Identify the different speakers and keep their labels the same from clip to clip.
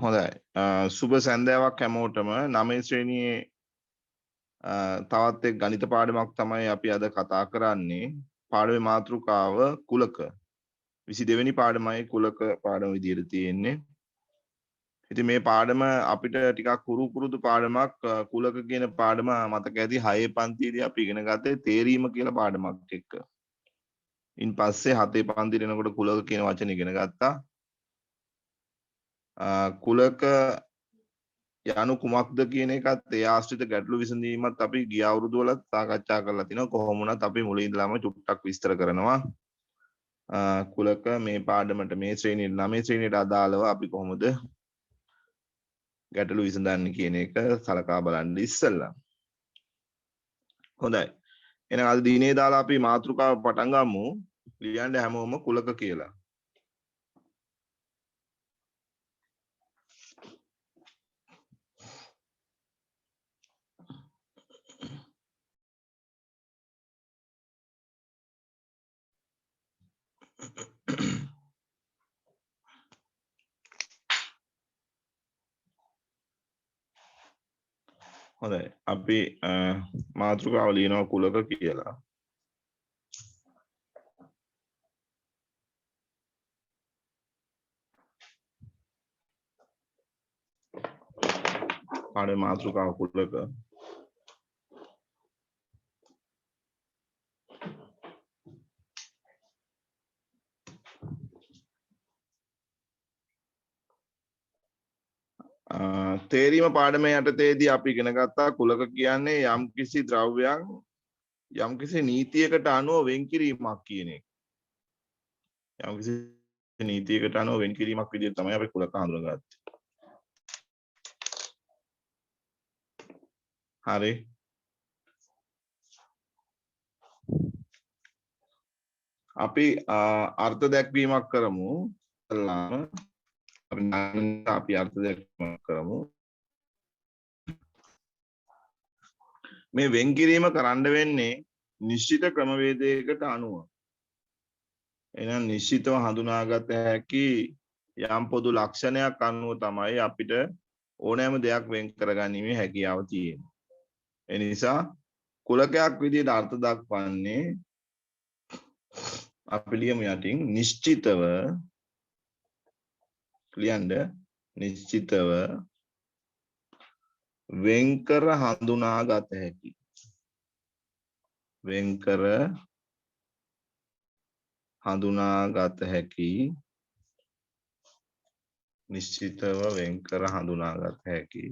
Speaker 1: හොඳයි. සුබ සැන්දෑවක් හැමෝටම. 9 ශ්‍රේණියේ තවත් එක් ගණිත පාඩමක් තමයි අපි අද කතා කරන්නේ. පාඩමේ මාතෘකාව කුලක. 22 වෙනි පාඩමයි කුලක පාඩම විදියට තියෙන්නේ. ඉතින් මේ පාඩම අපිට ටිකක් පුරුදු පාඩමක්. කුලක කියන පාඩම මතක ඇති 6 පන්තියේදී අපි ඉගෙන ගත්තේ තේරීම කියලා පාඩමක් එක්ක. ඉන් පස්සේ 7 පන්තියට එනකොට කුලක කියන වචනේ ඉගෙන ගත්තා. කුලක යනු කුමක්ද කියන එකත් ඒ ආශ්‍රිත ගැටලු විසඳීමත් අපි ගිය අවුරුදු වල සාකච්ඡා කරලා තිනවා. කොහොම වුණත් අපි මුලින් ඉඳලාම චුට්ටක් විස්තර කරනවා. කුලක මේ පාඩමට මේ ශ්‍රේණියට 9 ශ්‍රේණියට අදාළව අපි කොහොමද ගැටලු විසඳන්නේ කියන එක සලකා බලන්න ඉස්සෙල්ලා. හොඳයි. එහෙනම් අද දිනේ දාලා අපි මාතෘකාව පටන් ගමු. ලියන්න හැමෝම කුලක කියලා. හොඳයි. අපි මාතෘකාව ලියනවා කුලක කියලා. පාඩේ මාතෘකාව කුලක. තේරීම පාඩමේ යටතේදී අපි ඉගෙන ගත්තා කුලක කියන්නේ යම්කිසි ද්‍රව්‍යයක් යම්කිසි නීතියකට අනුව වෙන් කිරීමක් කියන එක. යම්කිසි නීතියකට අනුව වෙන් කිරීමක් විදිහට තමයි අපි කුලක හඳුනගත්තේ. හරි. අපි අර්ථ දැක්වීමක් කරමු. අපි අර්ථ දැක්වීමක් කරමු. මේ වෙන් කිරීම කරන්න වෙන්නේ නිශ්චිත ක්‍රමවේදයකට අනුව. එහෙනම් නිශ්චිතව හඳුනාගත හැකි යම් පොදු ලක්ෂණයක් අනුව තමයි අපිට ඕනෑම දෙයක් වෙන් කරගැනීමේ හැකියාව තියෙන්නේ. ඒ නිසා කුලකයක් විදිහට අර්ථ දක්වන්නේ අපි ලියමු යටින් නිශ්චිතව ලියන්න නිශ්චිතව වෙන්කර හඳුනාගත හැකි. වෙන්කර හඳුනාගත හැකි නිශ්චිතව වෙන්කර හඳුනාගත හැකි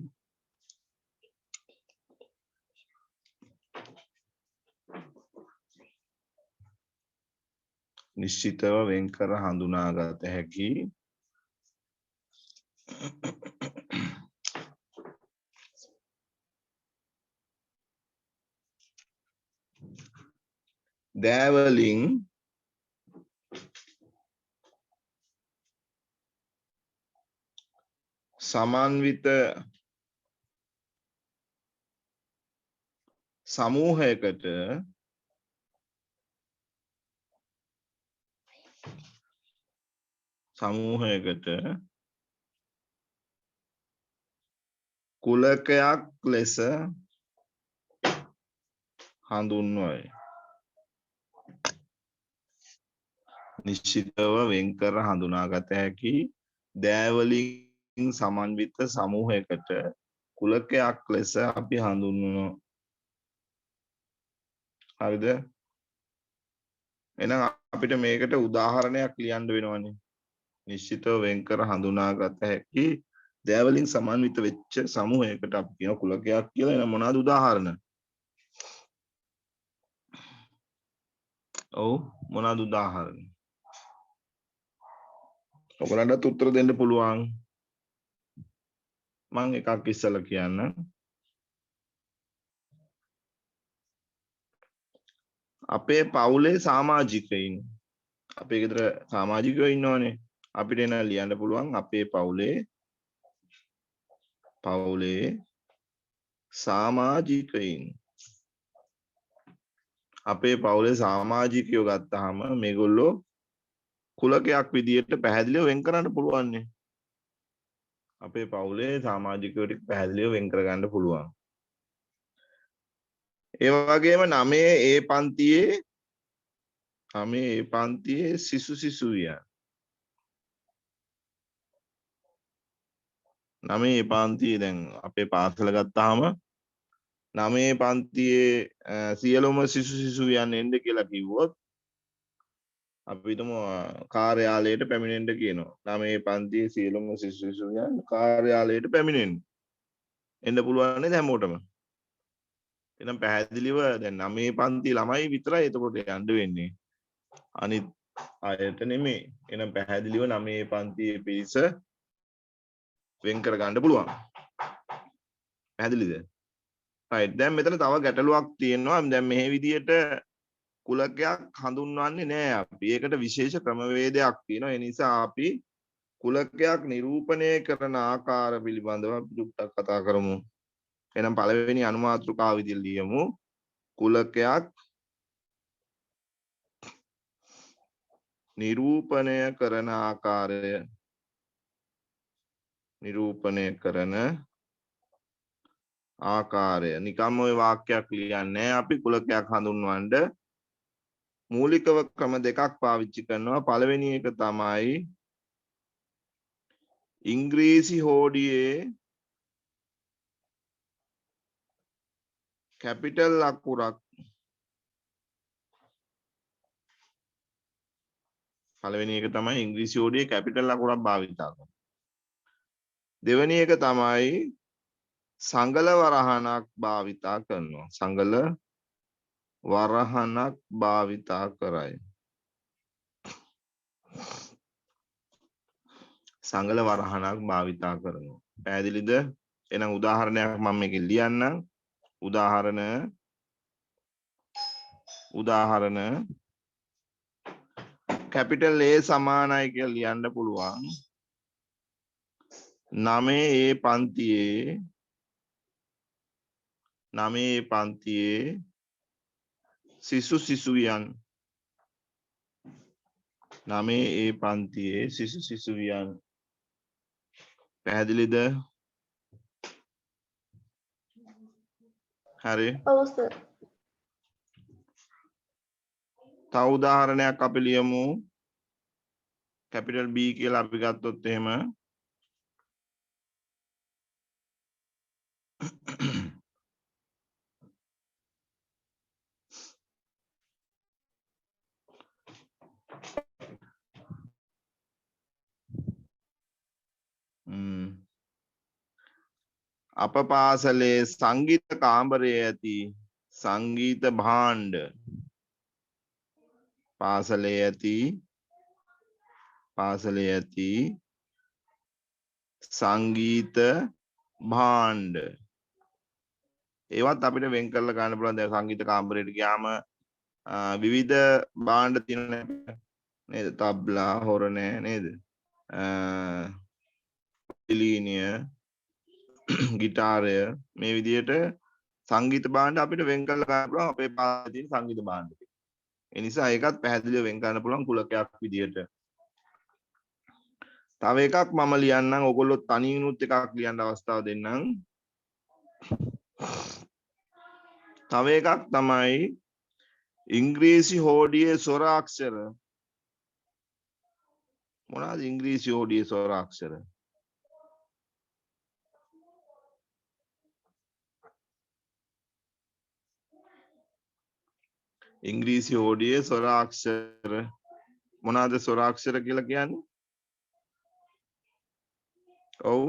Speaker 1: නිශ්චිතව වෙන්කර හඳුනාගත හැකි දෑවලින් සමන්විත සමූහයකට කුලකයක් ලෙස හඳුන්වයි. නිශ්චිතව වෙන්කර හඳුනාගත හැකි දෑවලින් සමන්විත සමූහයකට කුලකයක් ලෙස අපි හඳුන්වනවා. හරිද? එහෙනම් අපිට මේකට උදාහරණයක් ලියන්න වෙනවනේ. නිශ්චිතව වෙන්කර හඳුනාගත හැකි දෑවලින් සමන්විත වෙච්ච සමූහයකට අපි කියන කුලකයක් කියලා. එහෙනම් මොනවාද උදාහරණ? ඔව් මොනවාද උදාහරණ? ඔයගලන්ට උත්තර දෙන්න පුළුවන්. මම එකක් ඉස්සලා කියන්න. අපේ පවුලේ සමාජිකයින්. අපේ ගෙදර සමාජිකයෝ ඉන්නවනේ. අපිට එන ලියන්න පුළුවන් අපේ පවුලේ සමාජිකයින්. අපේ පවුලේ සමාජිකයෝ ගත්තාම මේගොල්ලෝ කුලකයක් විදියට පැහැදිලිව වෙන් කරන්න පුළුවන් නේ. අපේ පවුලේ සමාජිකයෝ ටික පැහැදිලිව වෙන් කරගන්න පුළුවන්. ඒ වගේම 9 පන්තියේ සිසුවියන් 9 පන්තියේ දැන් අපේ පාසල ගත්තාම 9 පන්තියේ සියලුම සිසුවියන් එන්න කියලා කිව්වොත් අපි හිතමු කාර්යාලයට පැමිණෙන්න කියනවා. 9 පන්තියේ සියලුම සිසුවියන් කාර්යාලයට පැමිණෙන්න. එන්න පුළුවන් නේද හැමෝටම? එහෙනම් පැහැදිලිව දැන් 9 පන්ති ළමයි විතරයි එතකොට යන්න වෙන්නේ. අනිත් අයට නෙමෙයි. එහෙනම් පැහැදිලිව 9 පන්තියේ පිරිස වෙන් කර ගන්න පුළුවන්. පැහැදිලිද? right. දැන් මෙතන තව ගැටලුවක් තියෙනවා. දැන් මේ විදියට කුලකයක් හඳුන්වන්නේ නැහැ අපි. ඒකට විශේෂ ක්‍රමවේදයක් තියෙනවා. ඒ නිසා අපි කුලකයක් නිරූපණය කරන ආකාර පිළිබඳව ටිකක් කතා කරමු. එහෙනම් පළවෙනි අනුමාත්‍රිකාව විදිහට ලියමු. කුලකයක් නිරූපණය කරන ආකාරය නිකම්ම ওই වාක්‍යයක් ලියන්නේ අපි කුලකයක් හඳුන්වන්න මූලිකව ක්‍රම දෙකක් පාවිච්චි කරනවා. පළවෙනි එක තමයි ඉංග්‍රීසි හෝඩියේ කැපිටල් අකුරක් භාවිතා කරනවා. දෙවෙනි එක තමයි සංගල වරහණක් භාවිතා කරනවා. සංගල වරහණක් භාවිතා කරයි. සංගල වරහණක් භාවිතා කරනවා. පැහැදිලිද? එහෙනම් උදාහරණයක් මම මේකේ ලියන්නම්. උදාහරණ කැපිටල් A සමානයි කියලා ලියන්න පුළුවන්. 9 පන්තියේ සිසුවියන් 9 පන්තියේ සිසුවියන් පැහැදිලිද? හරි.
Speaker 2: ඔව් සර්.
Speaker 1: තව උදාහරණයක් අපි ලියමු. කැපිටල් B කියලා අපි ගත්තොත් එහෙම අප පාසලේ සංගීත කාමරයේ ඇති සංගීත භාණ්ඩ පාසලේ ඇති සංගීත භාණ්ඩ ඒවත් අපිට වෙන් කරලා ගන්න පුළුවන්. දැන් සංගීත කාමරයට ගියාම විවිධ භාණ්ඩ තියෙනවා නේද? තබ්ලා, හොරණය නේද? පිලීනිය, ගිටාරය මේ විදිහට සංගීත භාණ්ඩ අපිට වෙන් කරලා ගන්න පුළුවන් අපේ පාසලේ තියෙන සංගීත භාණ්ඩ. ඒ නිසා ඒකත් පැහැදිලිව වෙන් කරන්න පුළුවන් කුලකයක් විදිහට. තව එකක් මම ලියන්නම්. ඔයගොල්ලෝ තනියුනුත් එකක් ලියන්න අවස්ථාව දෙන්නම්. තව එකක් තමයි ඉංග්‍රීසි හෝඩියේ ස්වර අක්ෂර. මොනවාද ඉංග්‍රීසි හෝඩියේ ස්වර අක්ෂර? ඉංග්‍රීසි හෝඩියේ ස්වර අක්ෂර මොනවාද ස්වර අක්ෂර කියලා කියන්නේ? ඔව්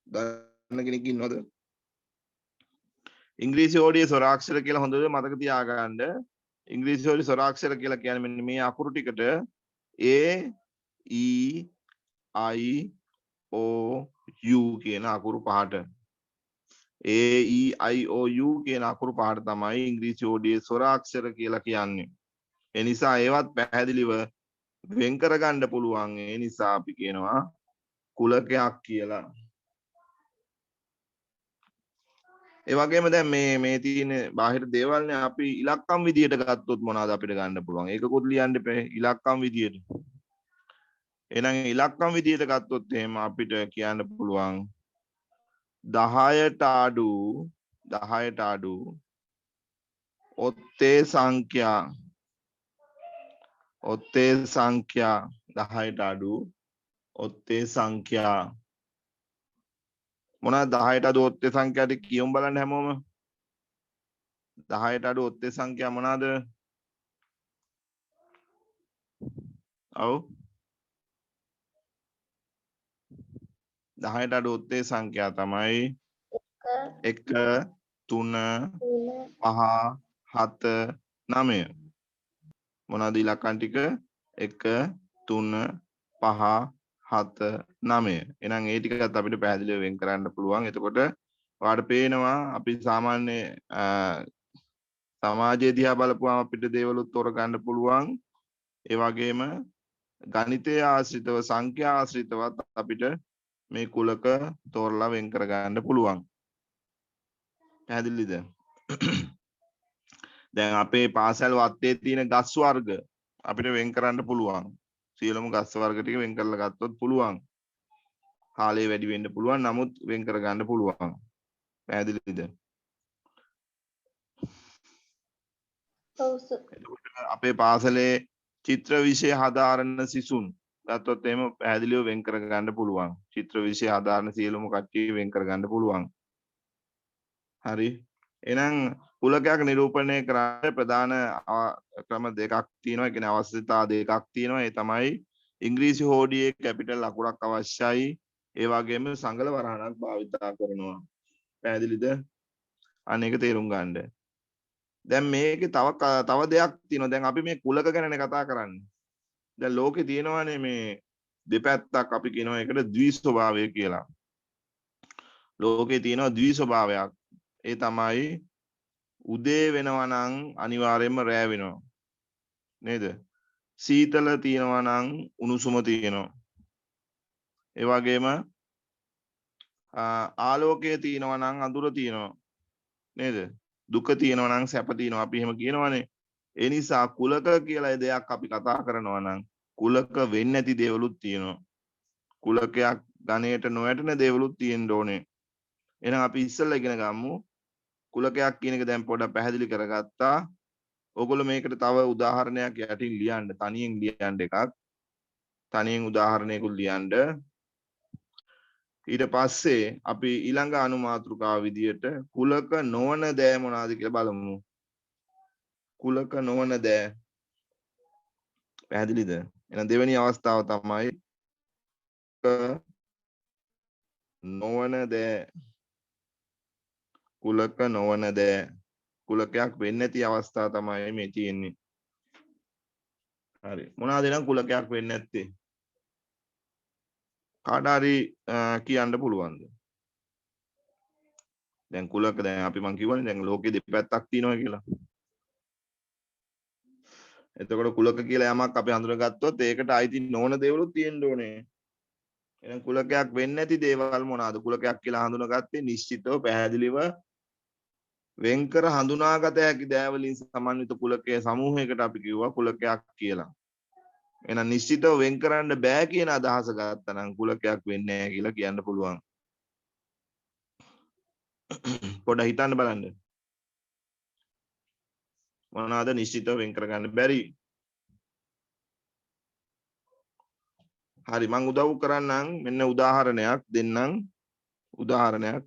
Speaker 1: දන්න කෙනෙක් ඉන්නවද? ඉංග්‍රීසි හෝඩියේ ස්වර අක්ෂර කියලා හොඳට මතක තියාගන්න. ඉංග්‍රීසි හෝඩියේ ස්වර අක්ෂර කියලා කියන්නේ මෙන්න මේ අකුරු ටිකට A E I O U කියන අකුරු පහට A E I O U කියන අකුරු පහට තමයි ඉංග්‍රීසි හෝඩියේ ස්වර අක්ෂර කියලා කියන්නේ. ඒ නිසා ඒවත් පැහැදිලිව වෙන් කරගන්න පුළුවන්. ඒ නිසා අපි කියනවා කුලකයක් කියලා. ඒ වගේම දැන් මේ තියෙන බාහිර දේවල්නේ අපි ඉලක්කම් විදියට ගත්තොත් මොනවද අපිට ගන්න පුළුවන්? ඒකකුත් ලියන්න එපා ඉලක්කම් විදියට. එහෙනම් ඉලක්කම් විදියට ගත්තොත් එහෙම අපිට කියන්න පුළුවන් 10ට අඩු ඔත්තේ සංඛ්‍යා 10ට අඩු ඔත්තේ සංඛ්‍යා මොනවද 10ට අඩු ඔත්තේ සංඛ්‍යාට කියමු බලන්න හැමෝම 10ට අඩු ඔත්තේ සංඛ්‍යා මොනවාද? ඔව් 10ට අඩු ඔත්තේ සංඛ්‍යා තමයි 1 3 5 7 9 මොනවාද ඉලක්කම් ටික 1 3 5 7 9 එහෙනම් ඒ ටිකත් අපිට පැහැදිලිව වෙන් කරන්න පුළුවන්. එතකොට ඔයාලට පේනවා අපි සාමාන්‍ය සමාජයේ දිහා බලපුවාම අපිට දේවලුත් තෝරගන්න පුළුවන්. ඒ වගේම ගණිතය ආශ්‍රිතව සංඛ්‍යා ආශ්‍රිතවත් අපිට මේ කුලක තෝරලා වෙන් කරගන්න පුළුවන්. පැහැදිලිද? දැන් අපේ පාසල් වත්තේ තියෙන ගස් වර්ග අපිට වෙන් කරන්න පුළුවන්. සියලුම ගස් වර්ග ටික වෙන් කරලා ගත්තොත් පුළුවන්. කාලය වැඩි වෙන්න පුළුවන්. නමුත් වෙන් කරගන්න පුළුවන්. පැහැදිලිද? එතකොට අපේ පාසලේ චිත්‍ර විෂය හදාරන සිසුන් ගත්තොත් එහෙම පැහැදිලිව වෙන් කරගන්න පුළුවන්. චිත්‍ර විෂය හදාරන සියලුම කට්ටිය වෙන් කරගන්න පුළුවන්. හරි. එහෙනම් කුලකයක් නිරූපණය කරන්න ප්‍රධාන ක්‍රම දෙකක් තියෙනවා. ඒ කියන්නේ අවශ්‍යතා දෙකක් තියෙනවා. ඒ තමයි ඉංග්‍රීසි හෝඩියේ කැපිටල් අකුරක් අවශ්‍යයි. ඒ වගේම සංගල වරහණක් භාවිතා කරනවා. පැහැදිලිද? අනේක තේරුම් ගන්න. දැන් මේකේ තව දෙයක් තියෙනවා. දැන් අපි මේ කුලක ගැනනේ කතා කරන්නේ. දැන් ලෝකේ තියෙනවානේ මේ දෙපැත්තක් අපි කියනවා ඒකට ද්වි ස්වභාවය කියලා. ලෝකේ තියෙනවා ද්වි ස්වභාවයක්. ඒ තමයි උදේ වෙනවා නම් අනිවාර්යයෙන්ම රෑ වෙනවා. නේද? සීතල තියෙනවා නම් උණුසුම තියෙනවා. ඒ වගේම ආලෝකය තියෙනවා නම් අඳුර තියෙනවා. නේද? දුක තියෙනවා නම් සැප තියෙනවා. අපි එහෙම කියනවනේ. ඒ නිසා කුලක කියලා දෙයක් අපි කතා කරනවා නම් කුලක වෙන්නේ නැති දේවලුත් තියෙනවා. කුලකයක් ගණයට නොවැටෙන දේවලුත් තියෙන්න ඕනේ. එහෙනම් අපි ඉස්සෙල්ලා ඉගෙන ගමු. කුලකයක් කියන එක දැන් පොඩ්ඩක් පැහැදිලි කරගත්තා. ඔයගොල්ලෝ මේකට තව උදාහරණයක් යටින් ලියන්න. තනියෙන් ලියන්න එකක්. තනියෙන් උදාහරණයකුත් ලියන්න. ඊට පස්සේ අපි ඊළඟ අනුමාතෘකාව විදියට කුලක නොවන දෑ මොනවාද කියලා බලමු. කුලක නොවන දෑ පැහැදිලිද? එහෙනම් දෙවෙනි අවස්ථාව තමයි නොවන දෑ. කුලක නොවන දෑ. කුලකයක් වෙන්නේ නැති අවස්ථාව තමයි මේ තියෙන්නේ. හරි. මොනවාද නම් කුලකයක් වෙන්නේ නැත්තේ? කාට හරි කියන්න පුළුවන්ද? දැන් කුලක දැන් අපි මං කිව්වනේ දැන් ලෝකෙ දෙපැත්තක් තියෙනවා කියලා. එතකොට කුලක කියලා යමක් අපි හඳුනගත්තොත් ඒකට අයිති නොවන දේවලුත් තියෙන්න ඕනේ. එහෙනම් කුලකයක් වෙන්නේ නැති දේවල් මොනවාද? කුලකයක් කියලා හඳුනාගත්තේ නිශ්චිතව පැහැදිලිව වෙන්කර හඳුනාගත හැකි දෑවලින් සමන්විත කුලකයේ සමූහයකට අපි කිව්වා කුලකයක් කියලා. එහෙනම් නිශ්චිතව වෙන් කරන්න බෑ කියන අදහස ගත්තා නම් කුලකයක් වෙන්නේ නැහැ කියලා කියන්න පුළුවන්. පොඩ්ඩක් හිතන්න බලන්න. මොනවාද නිශ්චිතව වෙන් කරගන්න බැරි? හරි මම උදව් කරන්නම් මෙන්න උදාහරණයක් දෙන්නම්. උදාහරණයක්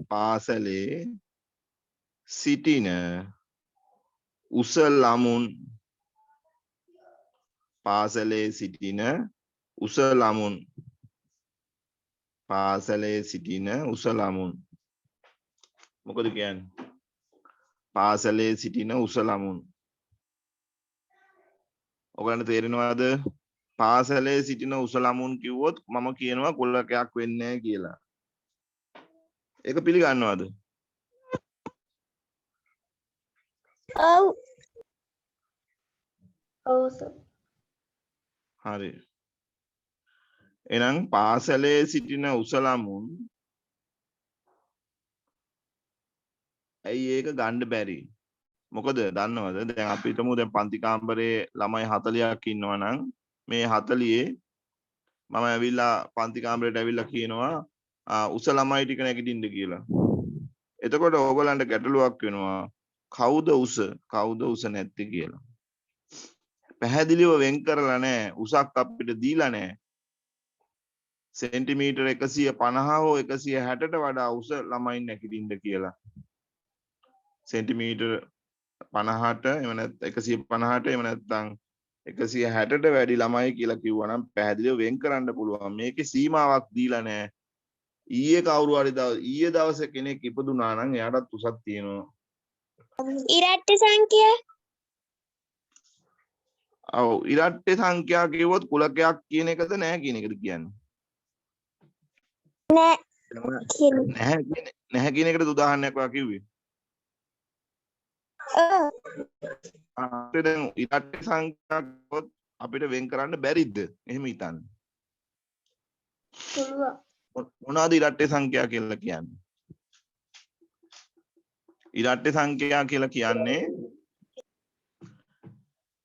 Speaker 1: පාසලේ සිටින උස ළමුන් පාසලේ සිටින උස ළමුන් පාසලේ සිටින උස ළමුන් මොකද කියන්නේ? පාසලේ සිටින උස ළමුන් ඔයගලන්ට තේරෙනවද? පාසලේ සිටින උස ළමුන් කිව්වොත් මම කියනවා කුලකයක් වෙන්නේ නැහැ කියලා. ඒක පිළිගන්නවද?
Speaker 2: ඔව්. ඔව් සර්.
Speaker 1: හරි. එහෙනම් පාසලේ සිටින උස ළමුන් ඇයි ඒක ගන්න බැරි? මොකද දන්නවද? දැන් අපි හිතමු දැන් පන්ති කාමරේ ළමයි 40ක් ඉන්නවා නම් මේ 40 මම ඇවිල්ලා පන්ති කාමරේට ඇවිල්ලා කියනවා උස ළමයි ටික නැගිටින්න කියලා. එතකොට ඕගොල්ලන්ට ගැටලුවක් වෙනවා. කවුද උස නැත්තේ කියලා. පැහැදිලිව වෙන් කරලා නැහැ. උසක් අපිට දීලා නැහැ. සෙන්ටිමීටර 150 හෝ 160ට වඩා උස ළමයි නැගිටින්න කියලා. සෙන්ටිමීටර 50ට එහෙම නැත්නම් 150ට එහෙම නැත්නම් 160ට වැඩි ළමයි කියලා කිව්වනම් පැහැදිලිව වෙන් කරන්න පුළුවන්. මේකේ සීමාවක් දීලා නැහැ. ඊයේ කවුරු හරි ඊයේ දවසේ කෙනෙක් ඉපදුනා නම් එයාටත් උසක් තියෙනවා.
Speaker 2: ඉරට්ට සංඛ්‍යා
Speaker 1: ඔව් ඉරට්ටේ සංඛ්‍යා කිව්වොත් කුලකයක් කියන එකද නැහැ කියන එකද කියන්නේ?
Speaker 2: නෑ
Speaker 1: නැහැ කියන එකට උදාහරණයක් ඔයා කිව්වේ. අපිට දැන් ඉරට්ටේ සංඛ්‍යා කිව්වොත් අපිට වෙන් කරන්න බැරිද? එහෙම හිතන්න.
Speaker 2: පුළුවන්.
Speaker 1: මොනවාද ඉරට්ටේ සංඛ්‍යා කියලා කියන්නේ? ඉරට්ටේ සංඛ්‍යා කියලා කියන්නේ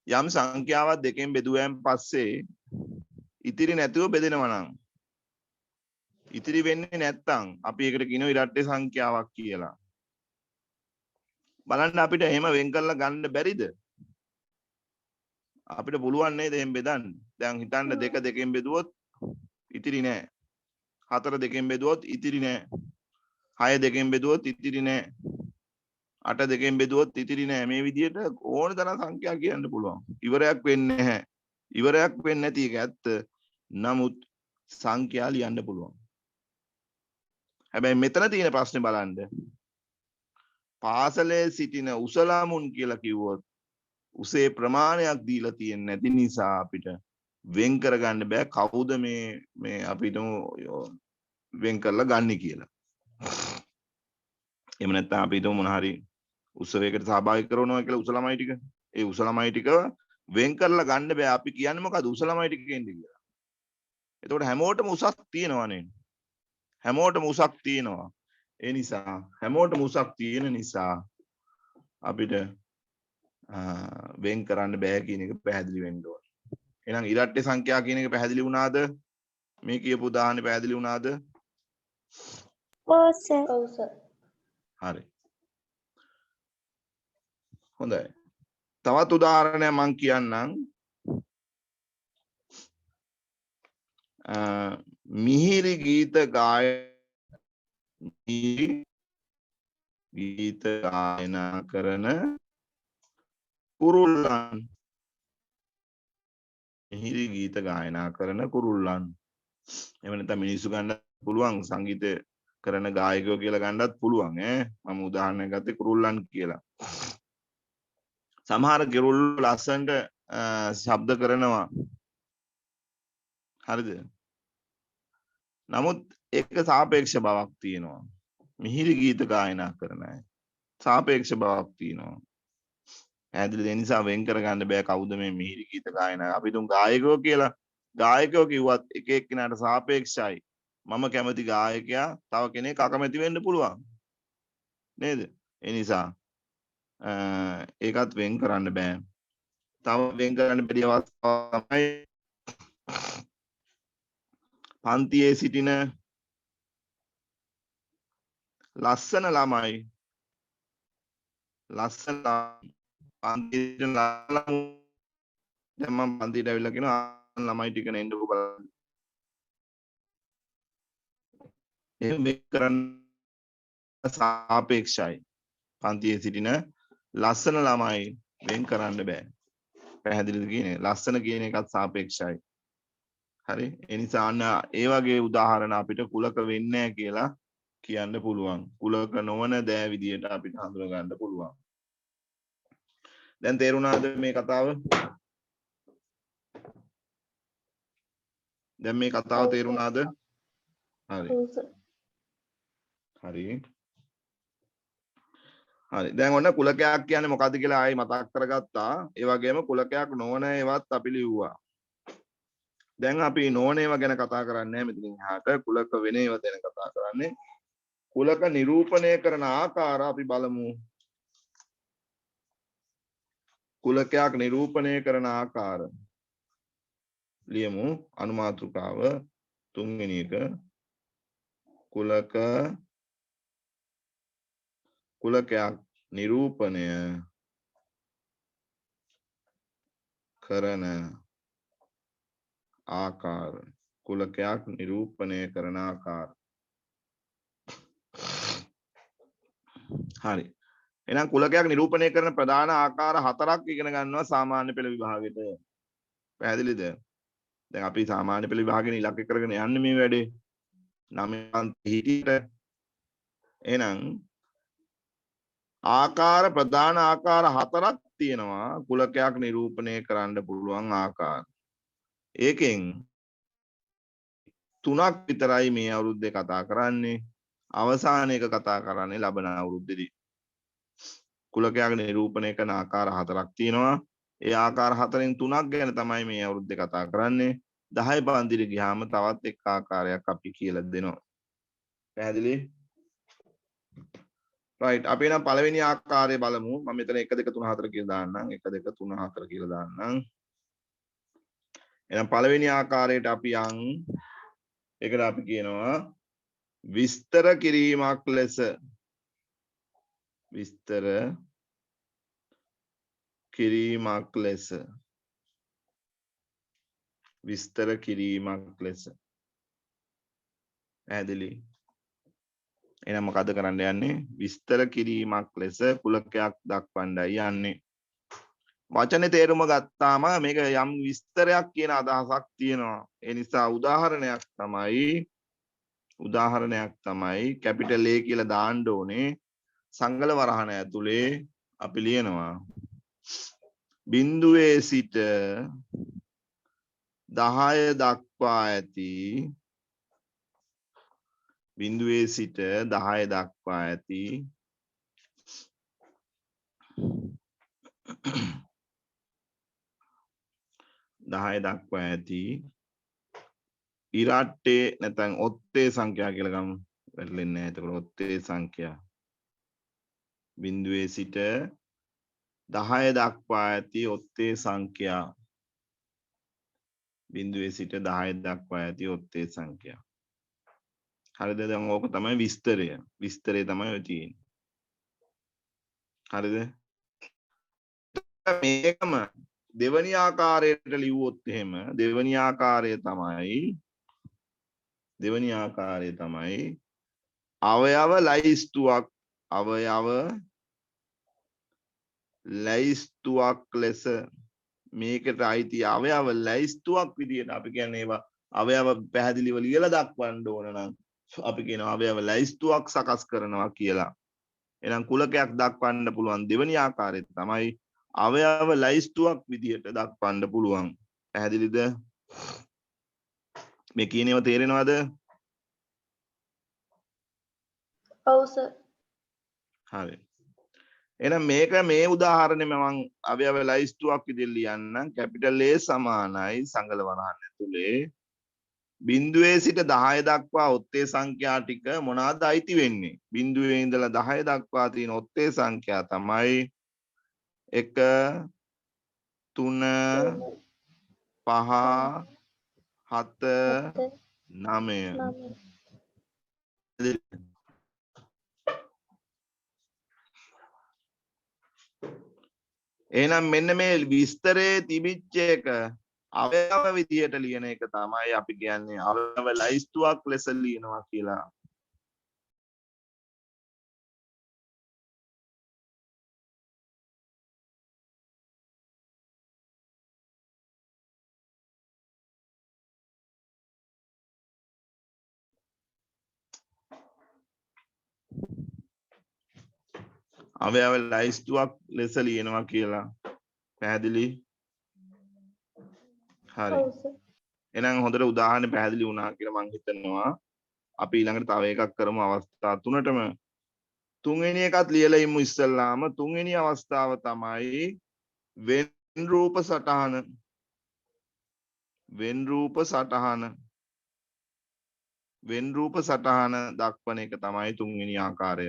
Speaker 1: යම් සංඛ්‍යාවක් දෙකෙන් බෙදුවයින් පස්සේ ඉතිරි නැතුව බෙදෙනවා නම් ඉතිරි වෙන්නේ නැත්තම් අපි ඒකට කියනවා ඉරට්ටේ සංඛ්‍යාවක් කියලා. බලන්න අපිට එහෙම වෙන් කරලා ගන්න බැරිද? අපිට පුළුවන් නේද එහෙම බෙදන්න? දැන් හිතන්න 2 දෙකෙන් බෙදුවොත් ඉතිරි නෑ. 4 දෙකෙන් බෙදුවොත් ඉතිරි නෑ. 6 දෙකෙන් බෙදුවොත් ඉතිරි නෑ. 8 දෙකෙන් බෙදුවොත් ඉතිරි නෑ. මේ විදිහට ඕන තරම් සංඛ්‍යා කියන්න පුළුවන්. ඉවරයක් වෙන්නේ නැහැ. ඉවරයක් වෙන්නේ නැති එක ඇත්ත. නමුත් සංඛ්‍යා ලියන්න පුළුවන්. හැබැයි මෙතන තියෙන ප්‍රශ්නේ බලන්න. පාසලේ සිටින උසලාමුන් කියලා කිව්වොත් උසේ ප්‍රමාණයක් දීලා තියෙන්නේ නැති නිසා අපිට වෙන් කරගන්න බෑ කවුද මේ අපිට වෙන් කරලා ගන්න කියලා. එහෙම නැත්නම් අපි හිතමු මොන හරි උත්සවයකට සහභාගී කරනවා කියලා උස ළමයි ටික. ඒ උස ළමයි ටික වෙන් කරලා ගන්න බෑ. අපි කියන්නේ මොකද්ද උස ළමයි ටික කියන්නේ කියලා. එතකොට හැමෝටම උසක් තියෙනවනේ. හැමෝටම උසක් තියෙනවා. ඒ නිසා හැමෝටම උසක් තියෙන නිසා අපිට වෙන් කරන්න බෑ කියන එක පැහැදිලි වෙන්න ඕන. එහෙනම් ඉරට්ටේ සංඛ්‍යා කියන එක පැහැදිලි වුණාද? මේ කියපු උදාහරණේ පැහැදිලි වුණාද?
Speaker 2: ඔව් සර්.
Speaker 1: හරි. හොඳයි. තවත් උදාහරණයක් මම කියන්නම්. මිහිරි ගීත ගායනා කරන කුරුල්ලන්. මිහිරි ගීත ගායනා කරන කුරුල්ලන්. එහෙම නැත්නම් මිනිස්සු ගන්න පුළුවන් සංගීත කරන ගායකයෝ කියලා ගන්නත් පුළුවන් ඈ. මම උදාහරණයක් ගත්තේ කුරුල්ලන් කියලා. සමහර කුරුල්ලෝ ලස්සනට ශබ්ද කරනවා. හරිද? නමුත් ඒක සාපේක්ෂ බවක් තියෙනවා. මිහිරි ගීත ගායනා කරන අය සාපේක්ෂ බවක් තියෙනවා. පැහැදිලිද? ඒ නිසා වෙන් කරගන්න බෑ කවුද මේ මිහිරි ගීත ගායනා. අපි තුන් ගායකයෝ කියලා. ගායකයෝ කිව්වත් එක එක්කිනාට සාපේක්ෂයි. මම කැමති ගායකයා තව කෙනෙක් අකමැති වෙන්න පුළුවන්. නේද? ඒ නිසා ඒකත් වෙන් කරන්න බෑ. තව වෙන් කරන්න බැරි අවස්ථාව තමයි පන්තියේ සිටින ලස්සන ළමයි පන්තියේ දැන් මම පන්තියට ඇවිල්ලා කියනවා ළමයි ටික නෙන්නකෝ බලන්න. එහෙම වෙන් කරන්න සාපේක්ෂයි. පන්තියේ සිටින ලස්සන ළමයි වෙන් කරන්න බෑ. පැහැදිලිද කියන්නේ? ලස්සන කියන එකත් සාපේක්ෂයි. හරි? ඒ නිසා අන්න ඒ වගේ උදාහරණ අපිට කුලක වෙන්නේ නැහැ කියලා කියන්න පුළුවන්. කුලක නොවන දෑ විදියට අපිට හඳුනා ගන්න පුළුවන්. දැන් තේරුණාද මේ කතාව? දැන් මේ කතාව තේරුණාද? හරි. හරි. හරි. දැන් ඔන්න කුලකයක් කියන්නේ මොකද්ද කියලා ආයෙ මතක් කරගත්තා. ඒ වගේම කුලකයක් නොවන ඒවත් අපි ලිව්වා. දැන් අපි නොවන ඒවා ගැන කතා කරන්නේ නැහැ මෙතනින් එහාට. කුලක වෙන ඒවා ගැන කතා කරන්නේ. කුලක නිරූපණය කරන ආකාර අපි බලමු. කුලකයක් නිරූපණය කරන ආකාර ලියමු. අනුමාතෘකාව තුන්වෙනි එක. කුලකයක් නිරූපණය කරන ආකාර. කුලකයක් නිරූපණය කරන ආකාර. හරි. එහෙනම් කුලකයක් නිරූපණය කරන ප්‍රධාන ආකාර 4ක් ඉගෙන ගන්නවා සාමාන්‍ය පෙළ විභාගෙට. පැහැදිලිද? දැන් අපි සාමාන්‍ය පෙළ විභාගෙන ඉලක්ක කරගෙන යන්නේ මේ වැඩේ. 9 හිටියට. එහෙනම් ආකාර ප්‍රධාන ආකාර 4ක් තියෙනවා කුලකයක් නිරූපණය කරන්න පුළුවන් ආකාර. ඒකෙන් 3ක් විතරයි මේ අවුරුද්දේ කතා කරන්නේ. අවසාන එක කතා කරන්නේ ලබන අවුරුද්දේදී. කුලකයක් නිරූපණය කරන ආකාර 4ක් තියෙනවා. ඒ ආකාර 4න් 3ක් ගැන තමයි මේ අවුරුද්දේ කතා කරන්නේ. 10 පන්තිට ගියාම තවත් එක් ආකාරයක් අපි කියලා දෙනවා. පැහැදිලි? right අපි නම් පළවෙනි ආකාරය බලමු. මම මෙතන 1 2 3 4 කියලා දාන්නම්. 1 2 3 4 කියලා දාන්නම්. එහෙනම් පළවෙනි ආකාරයට අපි යන් ඒකට අපි කියනවා විස්තර කිරීමක් ලෙස. විස්තර කිරීමක් ලෙස. විස්තර කිරීමක් ලෙස. පැහැදිලි? එහෙනම් මොකද කරන්න යන්නේ? විස්තර කිරීමක් ලෙස කුලකයක් දක්වන්නයි යන්නේ. වචනේ තේරුම ගත්තාම මේක යම් විස්තරයක් කියන අදහසක් තියෙනවා. ඒ නිසා උදාහරණයක් තමයි කැපිටල් A කියලා දාන්න ඕනේ. සංගල වරහන ඇතුලේ අපි ලියනවා බිඳුවේ සිට 10 දක්වා ඇති බිඳුවේ සිට 10 දක්වා ඇති ඉරට්ටේ නැත්නම් ඔත්තේ සංඛ්‍යා කියලා ගමු. වැටලෙන්නේ නැහැ. එතකොට ඔත්තේ සංඛ්‍යා බිඳුවේ සිට 10 දක්වා ඇති ඔත්තේ සංඛ්‍යා. බිඳුවේ සිට 10 දක්වා ඇති ඔත්තේ සංඛ්‍යා. හරිද? දැන් ඕක තමයි විස්තරය. විස්තරය තමයි ඔය තියෙන්නේ. හරිද? මේකම දෙවනි ආකාරයට ලිව්වොත් එහෙම දෙවනි ආකාරය තමයි අවයව ලැයිස්තුවක් ලෙස මේකට අයිති අවයව ලැයිස්තුවක් විදියට අපි කියන්නේ ඒවා අවයව පැහැදිලිව ලියලා දක්වන්න ඕන නම් අපි කියනවා අවයව ලැයිස්තුවක් සකස් කරනවා කියලා. එහෙනම් කුලකයක් දක්වන්න පුළුවන් දෙවනි ආකාරය තමයි අවයව ලැයිස්තුවක් විදියට දක්වන්න පුළුවන්. පැහැදිලිද? මේ කියන ඒවා තේරෙනවද?
Speaker 2: ඔව් සර්.
Speaker 1: හරි. එහෙනම් මේක මේ උදාහරණය මම අවයව ලැයිස්තුවක් විදිහට ලියන්නම්. කැපිටල් A සමානයි සංගල වරහන් ඇතුලේ බිඳුවේ සිට 10 දක්වා ඔත්තේ සංඛ්‍යා ටික මොනවාද අයිති වෙන්නේ? බිඳුවේ ඉඳලා 10 දක්වා තියෙන ඔත්තේ සංඛ්‍යා තමයි 1 3 5 7 9. එහෙනම් මෙන්න මේ විස්තරයේ තිබිච්ච එක අවයව විදියට ලියන එක තමයි අපි කියන්නේ අවයව ලැයිස්තුවක් ලෙස ලියනවා කියලා. අවයව ලැයිස්තුවක් ලෙස ලියනවා කියලා. පැහැදිලි? හරි.
Speaker 2: ඔව් සර්.
Speaker 1: එහෙනම් හොඳට උදාහරණ පැහැදිලි වුණා කියලා මම හිතනවා. අපි ඊළඟට තව එකක් කරමු අවස්ථා තුනටම. තුන්වෙනි එකත් ලියලා ඉමු ඉස්සල්ලාම. තුන්වෙනි අවස්ථාව තමයි වෙන් රූප සටහන. වෙන් රූප සටහන. වෙන් රූප සටහන දක්වන එක තමයි තුන්වෙනි ආකාරය.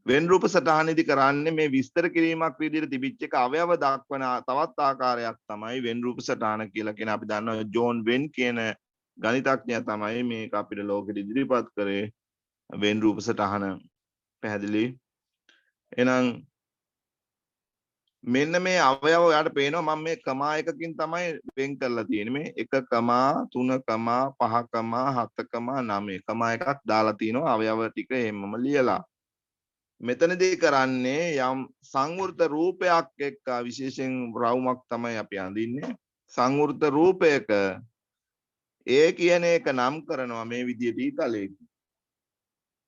Speaker 1: වෙන් රූප සටහනේදී කරන්නේ මේ විස්තර කිරීමක් විදිහට තිබිච්ච එක අවයව දක්වන තවත් ආකාරයක් තමයි වෙන් රූප සටහන කියලා කියන. අපි දන්නවා ජෝන් වෙන් කියන ගණිතඥයා තමයි මේක අපිට ලෝකෙට ඉදිරිපත් කරේ වෙන් රූප සටහන. පැහැදිලි? එහෙනම් මෙන්න මේ අවයව ඔයාලට පේනවා මම මේ කමා එකකින් තමයි වෙන් කරලා තියෙන්නේ. මේ 1, 3, 5, 7, 9 කමා එකක් දාලා තිනවා අවයව ටික එහෙමම ලියලා. මෙතනදී කරන්නේ යම් සංවෘත රූපයක් එක්ක විශේෂයෙන් රවුමක් තමයි අපි අඳින්නේ. සංවෘත රූපයක ඒ කියන එක නම් කරනවා මේ විදිහට ඊතලයේ.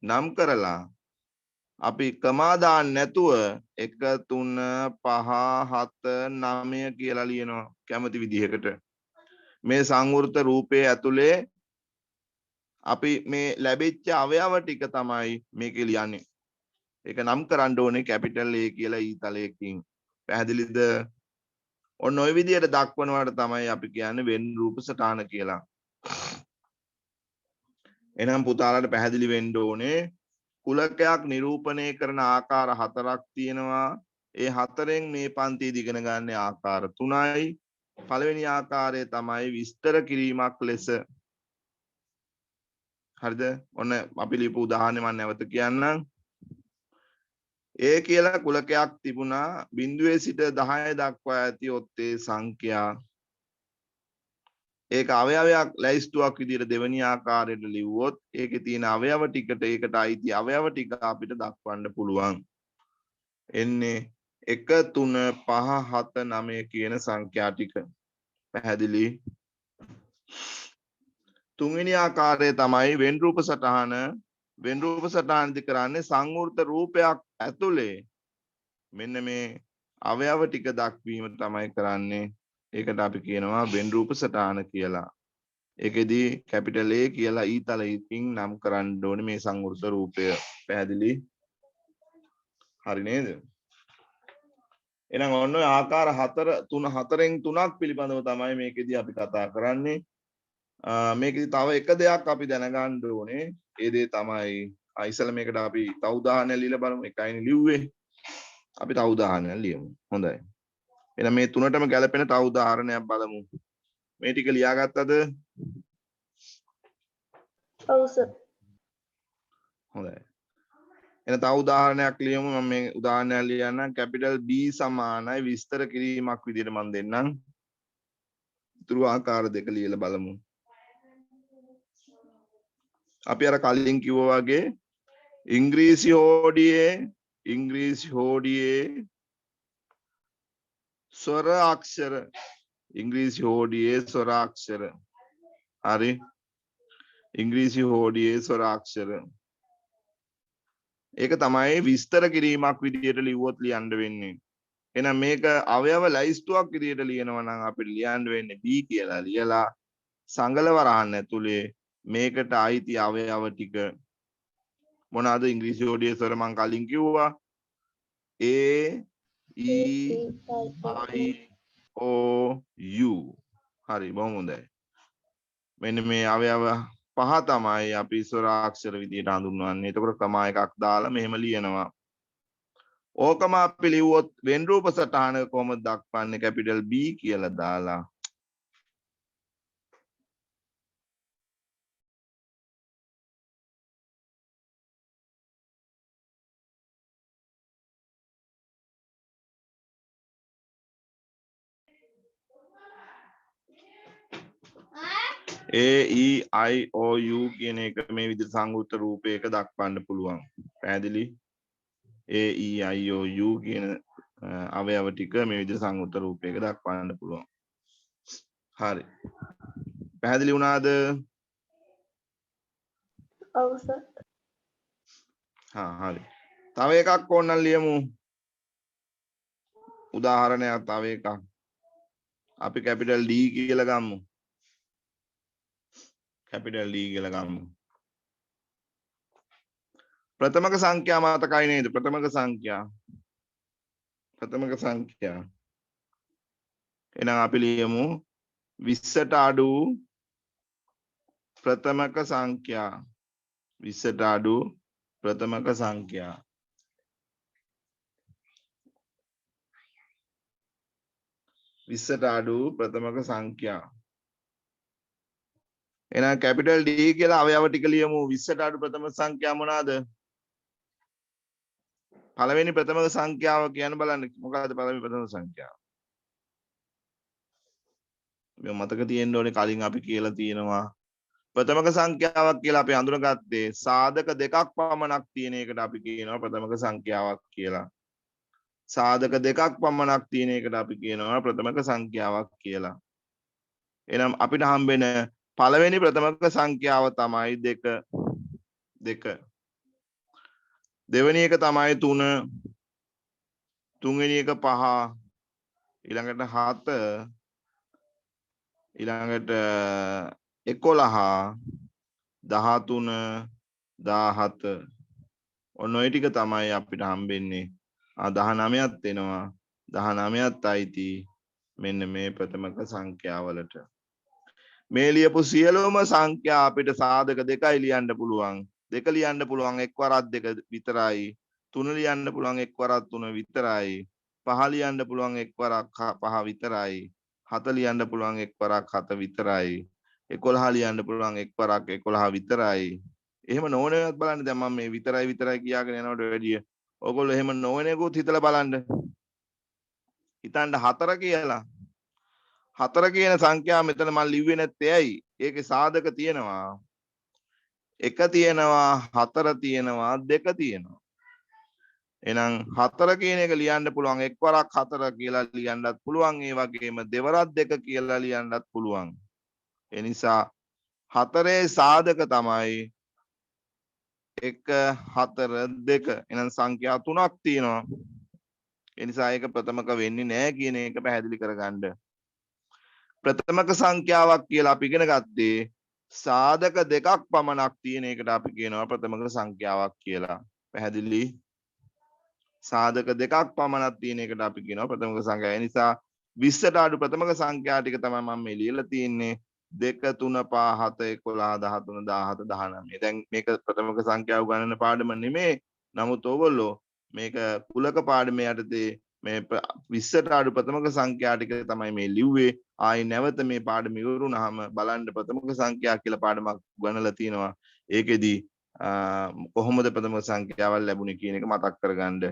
Speaker 1: නම් කරලා අපි කමා දාන්න නැතුව 1 3 5 7 9 කියලා ලියනවා කැමති විදිහකට. මේ සංවෘත රූපයේ ඇතුලේ අපි මේ ලැබිච්ච අවයව ටික තමයි මේකේ ලියන්නේ. ඒක නම් කරන්න ඕනේ කැපිටල් A කියලා ඊතලයකින්. පැහැදිලිද? ඔන්න ඔය විදිහට දක්වනවට තමයි අපි කියන්නේ වෙන් රූප සටහන කියලා. එහෙනම් පුතාලට පැහැදිලි වෙන්න ඕනේ කුලකයක් නිරූපණය කරන ආකාර 4ක් තියෙනවා. ඒ 4න් මේ පන්තියේදී ඉගෙන ගන්න ආකාර 3යි. පළවෙනි ආකාරය තමයි විස්තර කිරීමක් ලෙස. හරිද? ඔන්න අපි ලියපු උදාහරණය මම නැවත කියන්නම්. ඒ කියලා කුලකයක් තිබුණා 0 සිට 10 දක්වා ඇති ඔත්තේ සංඛ්‍යා. ඒක අවයවයක් ලැයිස්තුවක් විදිහට දෙවෙනි ආකාරයට ලිව්වොත් ඒකේ තියෙන අවයව ටිකට ඒකට අයිති අවයව ටික අපිට දක්වන්න පුළුවන්. එන්නේ 1 3 5 7 9 කියන සංඛ්‍යා ටික. පැහැදිලි? තුන්වෙනි ආකාරය තමයි වෙන් රූප සටහන. වෙන් රූප සටහනදී කරන්නේ සංවෘත රූපයක් ඇතුලේ මෙන්න මේ අවයව ටික දක්වීම තමයි කරන්නේ. ඒකට අපි කියනවා වෙන් රූප සටහන කියලා. ඒකෙදී කැපිටල් A කියලා ඊතලයකින් නම් කරන්න ඕනේ මේ සංවෘත රූපය. පැහැදිලි? හරි නේද? එහෙනම් ඔන්න ඔය ආකාර 4න් 3ක් පිළිබඳව තමයි මේකෙදී අපි කතා කරන්නේ. මේකෙදි තව එක දෙයක් අපි දැනගන්න ඕනේ. ඒ දේ තමයි ඉස්සෙල්ලා මේකට අපි තව උදාහරණයක් ලියලා බලමු. එකයිනේ ලිව්වේ. අපි තව උදාහරණයක් ලියමු. හොඳයි. එහෙනම් මේ තුනටම ගැලපෙන තව උදාහරණයක් බලමු. මේ ටික ලියාගත්තද?
Speaker 2: ඔව් සර්.
Speaker 1: හොඳයි. එහෙනම් තව උදාහරණයක් ලියමු. මම මේ උදාහරණයක් ලියන්නම්. කැපිටල් B සමානයි විස්තර කිරීමක් විදිහට මම දෙන්නම්. ඉතුරු ආකාර දෙක ලියලා බලමු. අපි අර කලින් කිව්වා වගේ ඉංග්‍රීසි හෝඩියේ ස්වර අක්ෂර ඉංග්‍රීසි හෝඩියේ ස්වර අක්ෂර. හරි? ඉංග්‍රීසි හෝඩියේ ස්වර අක්ෂර. ඒක තමයි විස්තර කිරීමක් විදිහට ලිව්වොත් ලියන්න වෙන්නේ. එහෙනම් මේක අවයව ලැයිස්තුවක් විදිහට ලියනවා නම් අපිට ලියන්න වෙන්නේ B කියලා ලියලා සංගල වරහන් ඇතුලේ මේකට අයිති අවයව ටික මොනවාද? ඉංග්‍රීසි හෝඩියේ ස්වර මම කලින් කිව්වා A E I O U. හරි, බොහොම හොඳයි. මෙන්න මේ අවයව පහ තමයි අපි ස්වර අක්ෂර විදිහට හඳුන්වන්නේ. එතකොට ක්‍රම එකක් දාලා මෙහෙම ලියනවා. ඕකම අපි ලිව්වොත් වෙන් රූප සටහන කොහොමද දක්වන්නේ? කැපිටල් B කියලා දාලා A E I O U කියන එක මේ විදිහට සංවෘත රූපයක දක්වන්න පුළුවන්. පැහැදිලි? A E I O U කියන අවයව ටික මේ විදිහට සංවෘත රූපයක දක්වන්න පුළුවන්. හරි. පැහැදිලි වුණාද?
Speaker 2: ඔව් සර්.
Speaker 1: හරි. තව එකක් ඕනනම් ලියමු. උදාහරණයක් තව එකක්. අපි කැපිටල් D කියලා ගමු. කැපිටල් D කියලා ගමු. ප්‍රථමක සංඛ්‍යා මතකයි නේද? ප්‍රථමක සංඛ්‍යා. එහෙනම් අපි ලියමු 20ට අඩු ප්‍රථමක සංඛ්‍යා 20ට අඩු ප්‍රථමක සංඛ්‍යා 20ට අඩු ප්‍රථමක සංඛ්‍යා එහෙනම් කැපිටල් D කියලා අවයව ටික ලියමු 20ට අඩු ප්‍රථම සංඛ්‍යා මොනවාද පළවෙනි ප්‍රථමක සංඛ්‍යාව කියන්න බලන්න මොකක්ද පළවෙනි ප්‍රථම සංඛ්‍යාව මේ මතක තියෙන්න ඕනේ කලින් අපි කියලා තියෙනවා ප්‍රථමක සංඛ්‍යාවක් කියලා අපි හඳුනගත්තේ සාධක දෙකක් පමණක් තියෙන එකට අපි කියනවා ප්‍රථමක සංඛ්‍යාවක් කියලා. සාධක දෙකක් පමණක් තියෙන එකට අපි කියනවා ප්‍රථමක සංඛ්‍යාවක් කියලා. එහෙනම් අපිට හම්බෙන පළවෙනි ප්‍රථමක සංඛ්‍යාව තමයි 2. දෙවෙනි එක තමයි 3. තුන්වෙනි එක 5. ඊළඟට 7 ඊළඟට 11 13 17 ඔන්න ඔය ටික තමයි අපිට හම්බෙන්නේ 19ක් එනවා 19ත් අයිති මෙන්න මේ ප්‍රථමක සංඛ්‍යාවලට මේ ලියපු සියලුම සංඛ්‍යා අපිට සාධක දෙකයි ලියන්න පුළුවන් දෙක ලියන්න පුළුවන් එක්වරක් දෙක විතරයි 3 ලියන්න පුළුවන් එක්වරක් 3 විතරයි 5 ලියන්න පුළුවන් එක්වරක් 5 විතරයි 7 ලියන්න පුළුවන් එක්වරක් 7 විතරයි 11 ලියන්න පුළුවන් එක්වරක් 11 විතරයි. එහෙම නොවනවත් බලන්න දැන් මම මේ විතරයි කියාගෙන යනකොට වැඩිය. ඔයගොල්ලෝ එහෙම නොවනේකුත් හිතලා බලන්න. හිතන්න 4 කියලා. 4 කියන සංඛ්‍යාව මෙතන මම ලිව්වේ නැත්තේ ඇයි? ඒකේ සාධක තියෙනවා. 1 තියෙනවා, 4 තියෙනවා, 2 තියෙනවා. එහෙනම් 4 කියන එක ලියන්න පුළුවන් එක්වරක් 4 කියලා ලියන්නත් පුළුවන්. ඒ වගේම දෙවරක් 2 කියලා ලියන්නත් පුළුවන්. ඒ නිසා 4 සාධක තමයි 1 4 2 එහෙනම් සංඛ්‍යා 3ක් තියෙනවා. ඒ නිසා ඒක ප්‍රථමක වෙන්නේ නැහැ කියන එක පැහැදිලි කරගන්න. ප්‍රථමක සංඛ්‍යාවක් කියලා අපි ඉගෙන ගත්තේ සාධක දෙකක් පමණක් තියෙන එකට අපි කියනවා ප්‍රථමක සංඛ්‍යාවක් කියලා. පැහැදිලි? සාධක දෙකක් පමණක් තියෙන එකට අපි කියනවා ප්‍රථමක සංඛ්‍යාව. ඒ නිසා 20ට අඩු ප්‍රථමක සංඛ්‍යා ටික තමයි මම මේ ලියලා තියෙන්නේ. 2 3 5 7 11 13 17 19 දැන් මේක ප්‍රථමක සංඛ්‍යාව ගණන පාඩම නෙමෙයි නමුත් ඕගොල්ලෝ මේක කුලක පාඩමේ යටතේ මේ 20ට අඩු ප්‍රථමක සංඛ්‍යා ටික තමයි මේ ලිව්වේ ආයි නැවත මේ පාඩම ඉවරුනහම බලන්න ප්‍රථමක සංඛ්‍යා කියලා පාඩමක් ගණනලා තියෙනවා ඒකෙදි කොහොමද ප්‍රථමක සංඛ්‍යාවල් ලැබුණේ කියන එක මතක් කරගන්න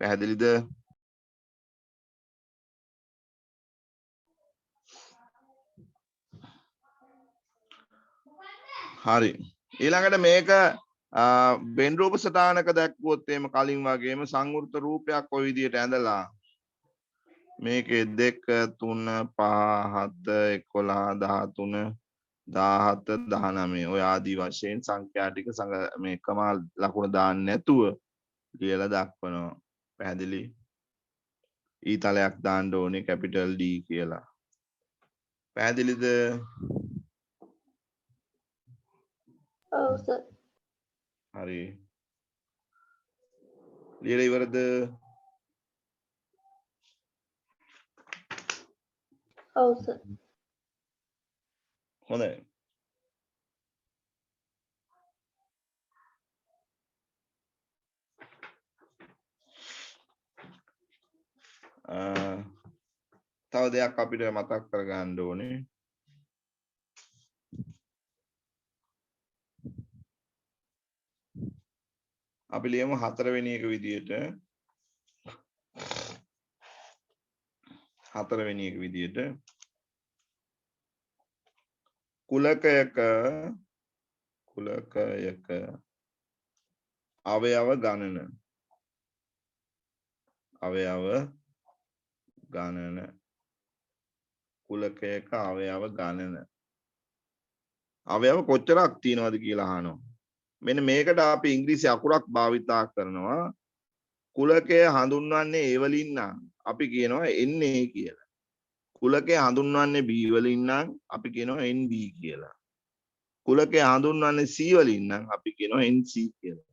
Speaker 1: පැහැදිලිද හරි ඊළඟට මේක වෙන් රූප සටහනක දැක්වුවොත් එහෙම කලින් වගේම සංවෘත රූපයක් ඔය විදිහට ඇඳලා මේකේ 2 3 5 7 11 13 17 19 ඔය ආදී වශයෙන් සංඛ්‍යා ටික මේ කමා ලකුණ දාන්න නැතුව ලියලා දක්වනවා පැහැදිලි ඊතලයක් දාන්න ඕනේ කැපිටල් D කියලා පැහැදිලිද
Speaker 2: ඔව් සර්.
Speaker 1: හරි ලියලා ඉවරද
Speaker 2: ඔව් සර්.
Speaker 1: හොඳයි තව දෙයක් අපිට මතක් කරගන්න ඕනේ අපි ලියමු 4 වෙනි එක විදියට 4 වෙනි එක විදියට කුලකයක අවයව ගණන කුලකයක අවයව ගණන අවයව කොච්චරක් තියෙනවද කියලා අහනවා මෙන්න මේකට අපි ඉංග්‍රීසි අකුරක් භාවිතා කරනවා කුලකය හඳුන්වන්නේ ඒ වලින් නම් අපි කියනවා NA කියලා කුලකය හඳුන්වන්නේ B වලින් නම් අපි කියනවා NB කියලා කුලකය හඳුන්වන්නේ C වලින් නම් අපි කියනවා NC කියලා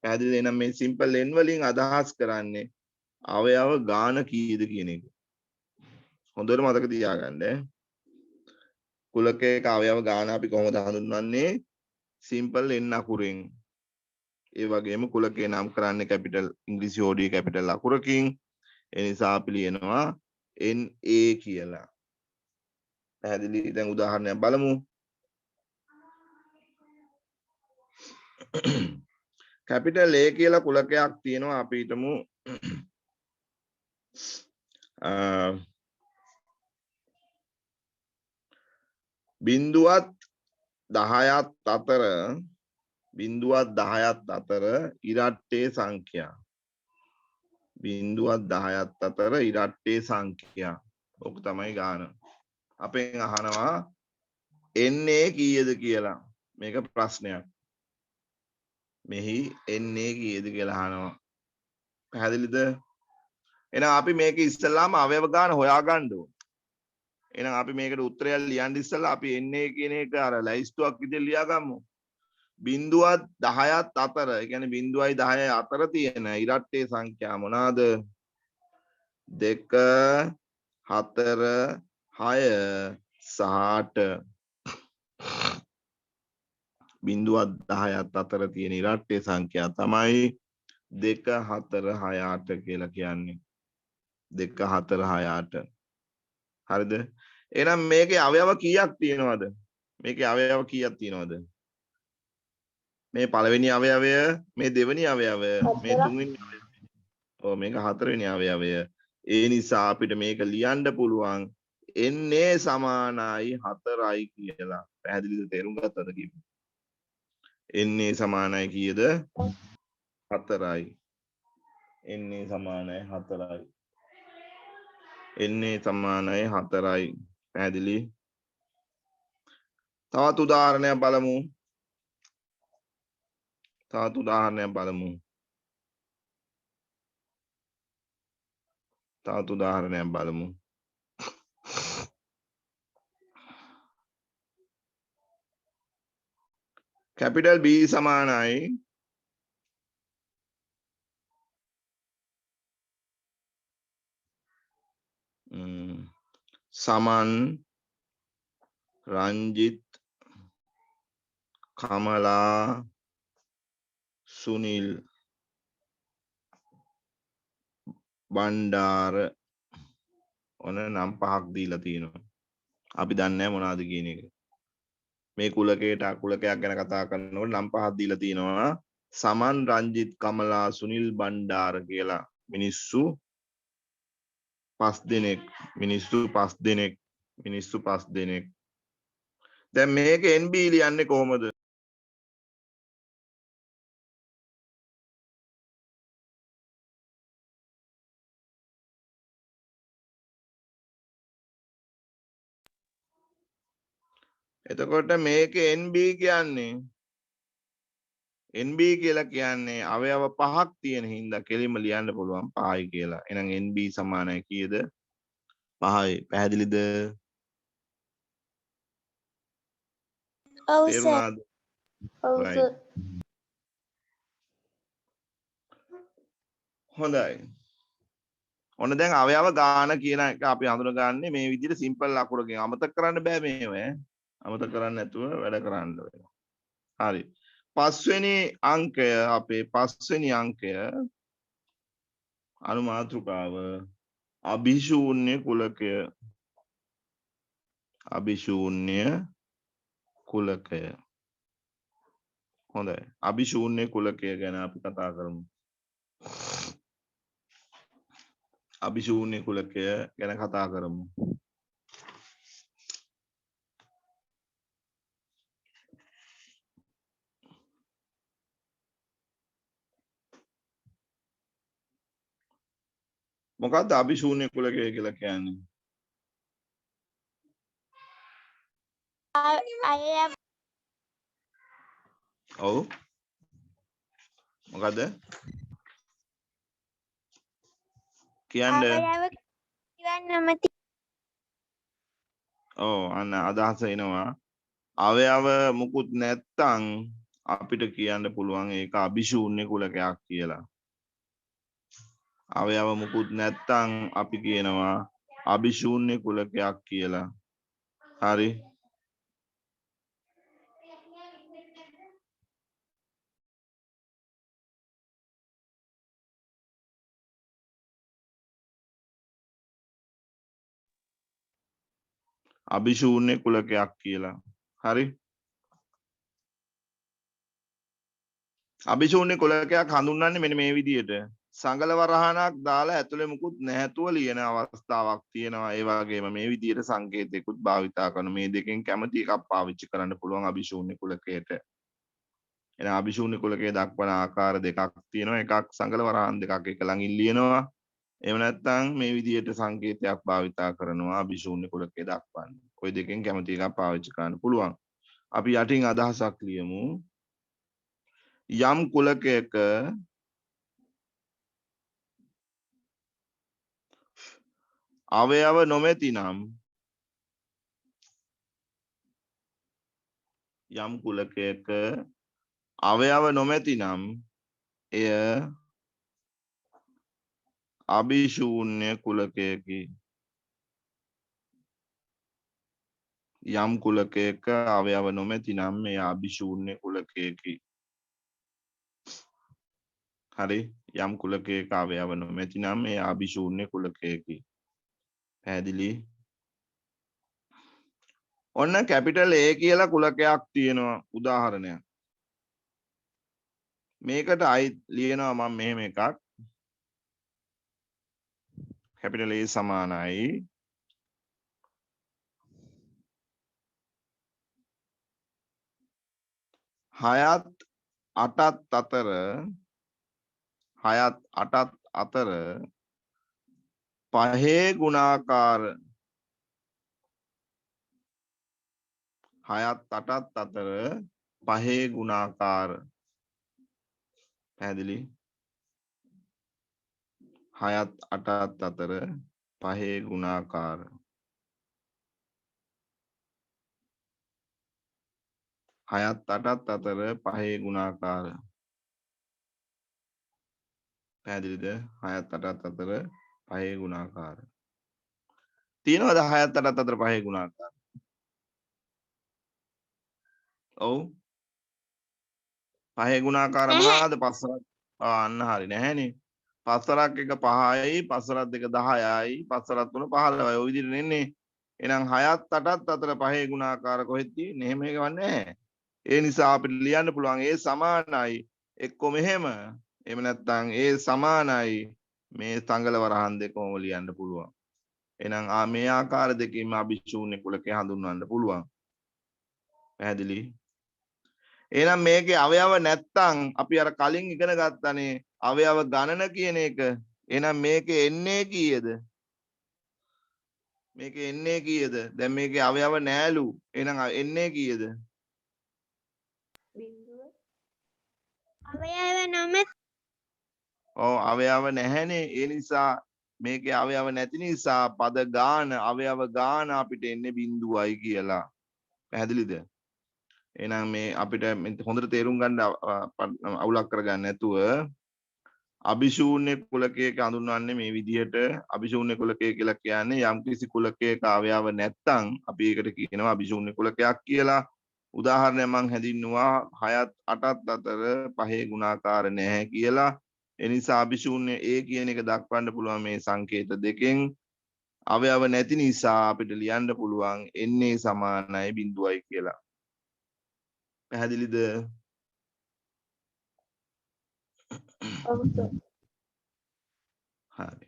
Speaker 1: පැහැදිලිද එහෙනම් මේ සිම්පල් n වලින් අදහස් කරන්නේ අවයව ගාන කීයද කියන එක හොඳට මතක තියාගන්න කුලකයක අවයව ගාන අපි කොහොමද හඳුන්වන්නේ? Simple n අකුරෙන්. ඒ වගේම කුලකේ නම් කරන්නේ කැපිටල් ඉංග්‍රීසි OD කැපිටල් අකුරකින්. ඒ නිසා අපි ලියනවා NA කියලා. පැහැදිලි? දැන් උදාහරණයක් බලමු. කැපිටල් A කියලා කුලකයක් තියෙනවා. අපි හිතමු බිංදුවත් 10ත් අතර ඉරට්ටේ සංඛ්‍යා. බිංදුවත් 10ත් අතර ඉරට්ටේ සංඛ්‍යා. ඔක තමයි ගාන. අපෙන් අහනවා NA කීයද කියලා. මේක ප්‍රශ්නයක්. මෙහි NA කීයද කියලා අහනවා. පැහැදිලිද? එහෙනම් අපි මේක ඉස්සෙල්ලාම අවයව ගාන හොයාගන්න ඕන. එහෙනම් අපි මේකට උත්තරයක් ලියන්න ඉස්සෙල්ලා අපි NA කියන එක අර ලැයිස්තුවක් විදිහට ලියාගමු. බිංදුවත් 10ත් අතර, ඒ කියන්නේ 0යි 10යි අතර තියෙන ඉරට්ටේ සංඛ්‍යා මොනවාද? 2 4 6 සහ 8. බිංදුවත් 10ත් අතර තියෙන ඉරට්ටේ සංඛ්‍යා තමයි 2 4 6 8 කියලා කියන්නේ. 2 4 6 8. හරිද? එහෙනම් මේකේ අවයව කීයක් තියෙනවද? මේකේ අවයව කීයක් තියෙනවද? මේ පළවෙනි අවයවය, මේ දෙවෙනි අවයවය, මේ තුන්වෙනි අවයවය. ඔව් මේක හතරවෙනි අවයවය. ඒ නිසා අපිට මේක ලියන්න පුළුවන් NA සමානයි 4යි කියලා. පැහැදිලිද? තේරුම් ගත්තද කිව්වේ? NA සමානයි කීයද? 4යි. NA සමානයි 4යි. NA සමානයි 4යි. පැහැදිලි? තවත් උදාහරණයක් බලමු. කැපිටල් B සමානයි සමන් රංජිත් කමලා සුනිල් බණ්ඩාර ඔන්න නම් පහක් දීලා තියෙනවා. අපි දන්නේ නැහැ මොනවද කියන එක. මේ කුලකයට කුලකයක් ගැන කතා කරනකොට නම් පහක් දීලා තියෙනවා. සමන් රංජිත් කමලා සුනිල් බණ්ඩාර කියලා මිනිස්සු 5 දෙනෙක්. දැන් මේක NB ලියන්නේ කොහොමද? එතකොට මේක NB කියලා කියන්නේ අවයව පහක් තියෙන හින්දා කෙලින්ම ලියන්න පුළුවන් 5යි කියලා. එහෙනම් NB සමානයි කීයද? 5යි. පැහැදිලිද?
Speaker 2: ඔව් සර්.
Speaker 1: තේරුණාද?
Speaker 2: ඔව්
Speaker 1: Right.
Speaker 2: සර්.
Speaker 1: හොඳයි. ඔන්න දැන් අවයව ගාන කියන එක අපි හඳුනගන්නේ මේ විදිහට සිම්පල් අකුරකින්. අමතක කරන්න බෑ මේව ඈ. අමතක කරන්නේ නැතුව වැඩ කරන්න වෙනවා. හරි. පස්වෙනි අංකය අපේ පස්වෙනි අංකය අනුමාතෘකාව අභිශූන්‍ය කුලකය. හොඳයි. අභිශූන්‍ය කුලකය ගැන අපි කතා කරමු. අභිශූන්‍ය කුලකය ගැන කතා කරමු. මොකක්ද අභිශූන්‍ය කුලකය කියලා කියන්නේ?
Speaker 2: අවයව
Speaker 1: ඔව්. මොකද්ද? කියන්නේ
Speaker 2: කියන්න නොමැති.
Speaker 1: ඔව් අන්න අදහස එනවා. අවයව මුකුත් නැත්තම් අපිට කියන්න පුළුවන් ඒක අභිශූන්‍ය කුලකයක් කියලා. අවයව මුකුත් නැත්තම් අපි කියනවා අභිශූන්‍ය කුලකයක් කියලා. හරි. අභිශූන්‍ය කුලකයක් කියලා. හරි. අභිශූන්‍ය කුලකයක් හඳුන්වන්නේ මෙන්න මේ විදිහට. සංගල වරහණක් දාලා ඇතුලේ මුකුත් නැහැතුව ලියන අවස්ථාවක් තියෙනවා. ඒ වගේම මේ විදිහට සංකේතයකුත් භාවිතා කරන මේ දෙකෙන් කැමති එකක් පාවිච්චි කරන්න පුළුවන් අභිශූන්‍ය කුලකයට. එන අභිශූන්‍ය කුලකයේ දක්වන ආකාර දෙකක් තියෙනවා. එකක් සංගල වරහන් දෙකක් එක ළඟින් ලියනවා. එහෙම නැත්නම් මේ විදිහට සංකේතයක් භාවිතා කරනවා අභිශූන්‍ය කුලකයේ දක්වන්න. ওই දෙකෙන් කැමති එකක් පාවිච්චි කරන්න පුළුවන්. අපි යටින් අදහසක් ලියමු. යම් කුලකයක අවයව නොමැති නම් යම් කුලකයක අවයව නොමැති නම් එය අභිශූන්‍ය කුලකයකි. යම් කුලකයක අවයව නොමැති නම් එය අභිශූන්‍ය කුලකයකි. හරි. යම් කුලකයක අවයව නොමැති නම් එය අභිශූන්‍ය කුලකයකි. පැහැදිලි? ඔන්න කැපිටල් A කියලා කුලකයක් තියෙනවා උදාහරණයක්. මේකට ලියනවා මම මෙහෙම එකක්. කැපිටල් A සමානයි 6ත් 8ත් අතර 6ත් 8ත් අතර පහේ ගුණාකාර 6ත් 8ත් අතර පහේ ගුණාකාර පැහැදිලි 6ත් 8ත් අතර පහේ ගුණාකාර 6ත් 8ත් අතර පහේ ගුණාකාර පැහැදිලිද 6ත් 8ත් අතර පහේ ගුණාකාර තියෙනවද 6ත් 8ත් අතර පහේ ගුණාකාර ඔව් පහේ ගුණාකාර මොනවාද පස්සරක් අන්න හරි නැහැනේ පස්සරක් එක 5යි පස්සරක් දෙක 10යි පස්සරක් තුන 15යි ඔය විදිහට නෙන්නේ එහෙනම් 6ත් 8ත් අතර පහේ ගුණාකාර කොහෙද තියෙන්නේ එහෙම එකක් නැහැ ඒ නිසා අපිට ලියන්න පුළුවන් ඒ සමානයි එක්ක මෙහෙම එහෙම නැත්නම් ඒ සමානයි මේ සංගල වරහන් දෙකම ලියන්න පුළුවන් එහෙනම් මේ ආකාර දෙකකින්ම අභිශූන්‍ය කුලකය හඳුන්වන්න පුළුවන් පැහැදිලි එහෙනම් මේකේ අවයව නැත්තම් අපි අර කලින් ඉගෙන ගත්තානේ අවයව ගණන කියන එක. එහෙනම් මේකේ එන්නේ කීයද? මේකේ එන්නේ කීයද? දැන් මේකේ අවයව නෑලු. එහෙනම් එන්නේ කීයද?
Speaker 2: අවයව නොමැති.
Speaker 1: ඔව් අවයව නැහැනේ. ඒ නිසා මේකේ අවයව නැති නිසා පද ගාන අවයව ගාන අපිට එන්නේ බිඳුවයි කියලා. පැහැදිලිද? එහෙනම් මේ අපිට හොඳට තේරුම් ගන්න අවුලක් කරගන්න නැතුව අභිශූන්‍ය කුලකයක හඳුන්වන්නේ මේ විදිහට අභිශූන්‍ය කුලකය කියලා කියන්නේ යම්කිසි කුලකයක අවයව නැත්තම් අපි ඒකට කියනවා අභිශූන්‍ය කුලකයක් කියලා. උදාහරණයක් මම හැඳින්නුවා 6ත් 8ත් අතර පහේ ගුණාකාර නැහැ කියලා. ඒ නිසා අභිශූන්‍ය A කියන එක දක්වන්න පුළුවන් මේ සංකේත දෙකෙන්. අවයව නැති නිසා අපිට ලියන්න පුළුවන් එන්නේ සමානයි බිඳුවයි කියලා. පැහැදිලිද?
Speaker 2: ඔව් සර්.
Speaker 1: හරි.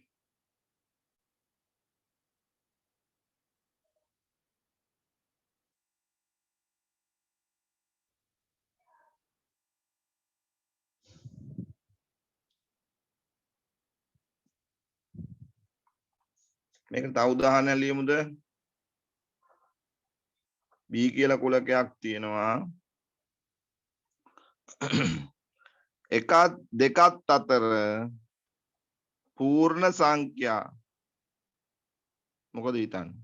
Speaker 1: මේකට තව උදාහරණයක් ලියමුද? B කියලා කුලකයක් තියෙනවා. එකත් දෙකත් අතර පූර්ණ සංඛ්‍යා මොකද හිතන්නේ?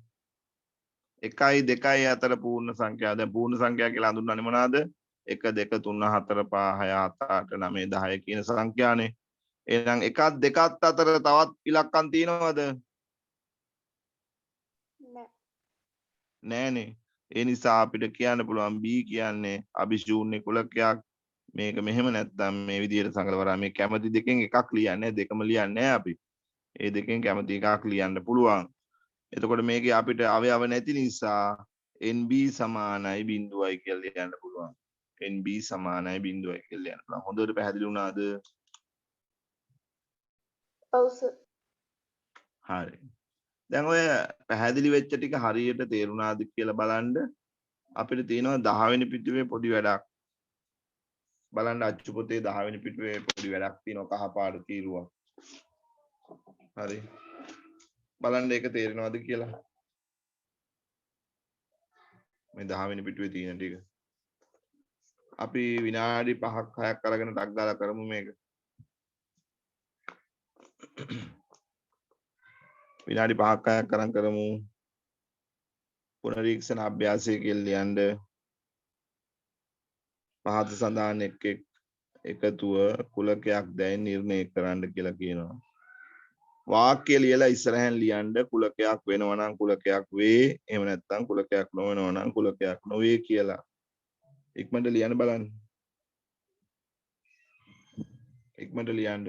Speaker 1: 1යි 2යි අතර පූර්ණ සංඛ්‍යා. දැන් පූර්ණ සංඛ්‍යා කියලා හඳුන්වන්නේ මොනවාද? 1 2 3 4 5 6 7 8 9 10 කියන සංඛ්‍යානේ. එහෙනම් එකත් දෙකත් අතර තවත් ඉලක්කම් තියෙනවද? නෑනේ. ඒ නිසා අපිට කියන්න පුළුවන් B කියන්නේ අභිශූන්‍ය කුලකයක්. මේක මෙහෙම නැත්තම් මේ විදිහට සංගලවරා මේ කැමති දෙකෙන් එකක් ලියන්නේ දෙකම ලියන්නේ අපි. ඒ දෙකෙන් කැමති එකක් ලියන්න පුළුවන්. එතකොට මේකේ අපිට අවයව නැති නිසා NB සමානයි 0යි කියලා ලියන්න පුළුවන්. NB සමානයි 0යි කියලා ලියන්න පුළුවන්. හොඳට පැහැදිලි වුණාද?
Speaker 2: ඔව් සර්.
Speaker 1: හරි. දැන් ඔය පැහැදිලි වෙච්ච ටික හරියට තේරුණාද කියලා බලන්න අපිට තියෙනවා 10 වෙනි පිටුවේ පොඩි වැඩක්. බලන්න අච්චු පොතේ 10 වෙනි පිටුවේ පොඩි වැඩක් තියෙනවා කහ පාට තීරුවක්. හරි. බලන්න ඒක තේරෙනවද කියලා. මේ 10 වෙනි පිටුවේ තියෙන ටික. අපි විනාඩි 5ක් 6ක් අරගෙන ටක් ගාලා කරමු මේක. විනාඩි 5ක් 6ක් අරන් කරමු. පුනරීක්ෂණ අභ්‍යාසය කියලා ලියන්න. පහත සඳහන් එකතුව කුලකයක් දැයි නිර්ණය කරන්න කියලා කියනවා. වාක්‍ය ලියලා ඉස්සරහෙන් ලියන්න කුලකයක් වෙනවා නම් කුලකයක් වේ. එහෙම නැත්නම් කුලකයක් නොවෙනවා නම් කුලකයක් නොවේ කියලා. ඉක්මනට ලියන්න බලන්න. ඉක්මනට ලියන්න.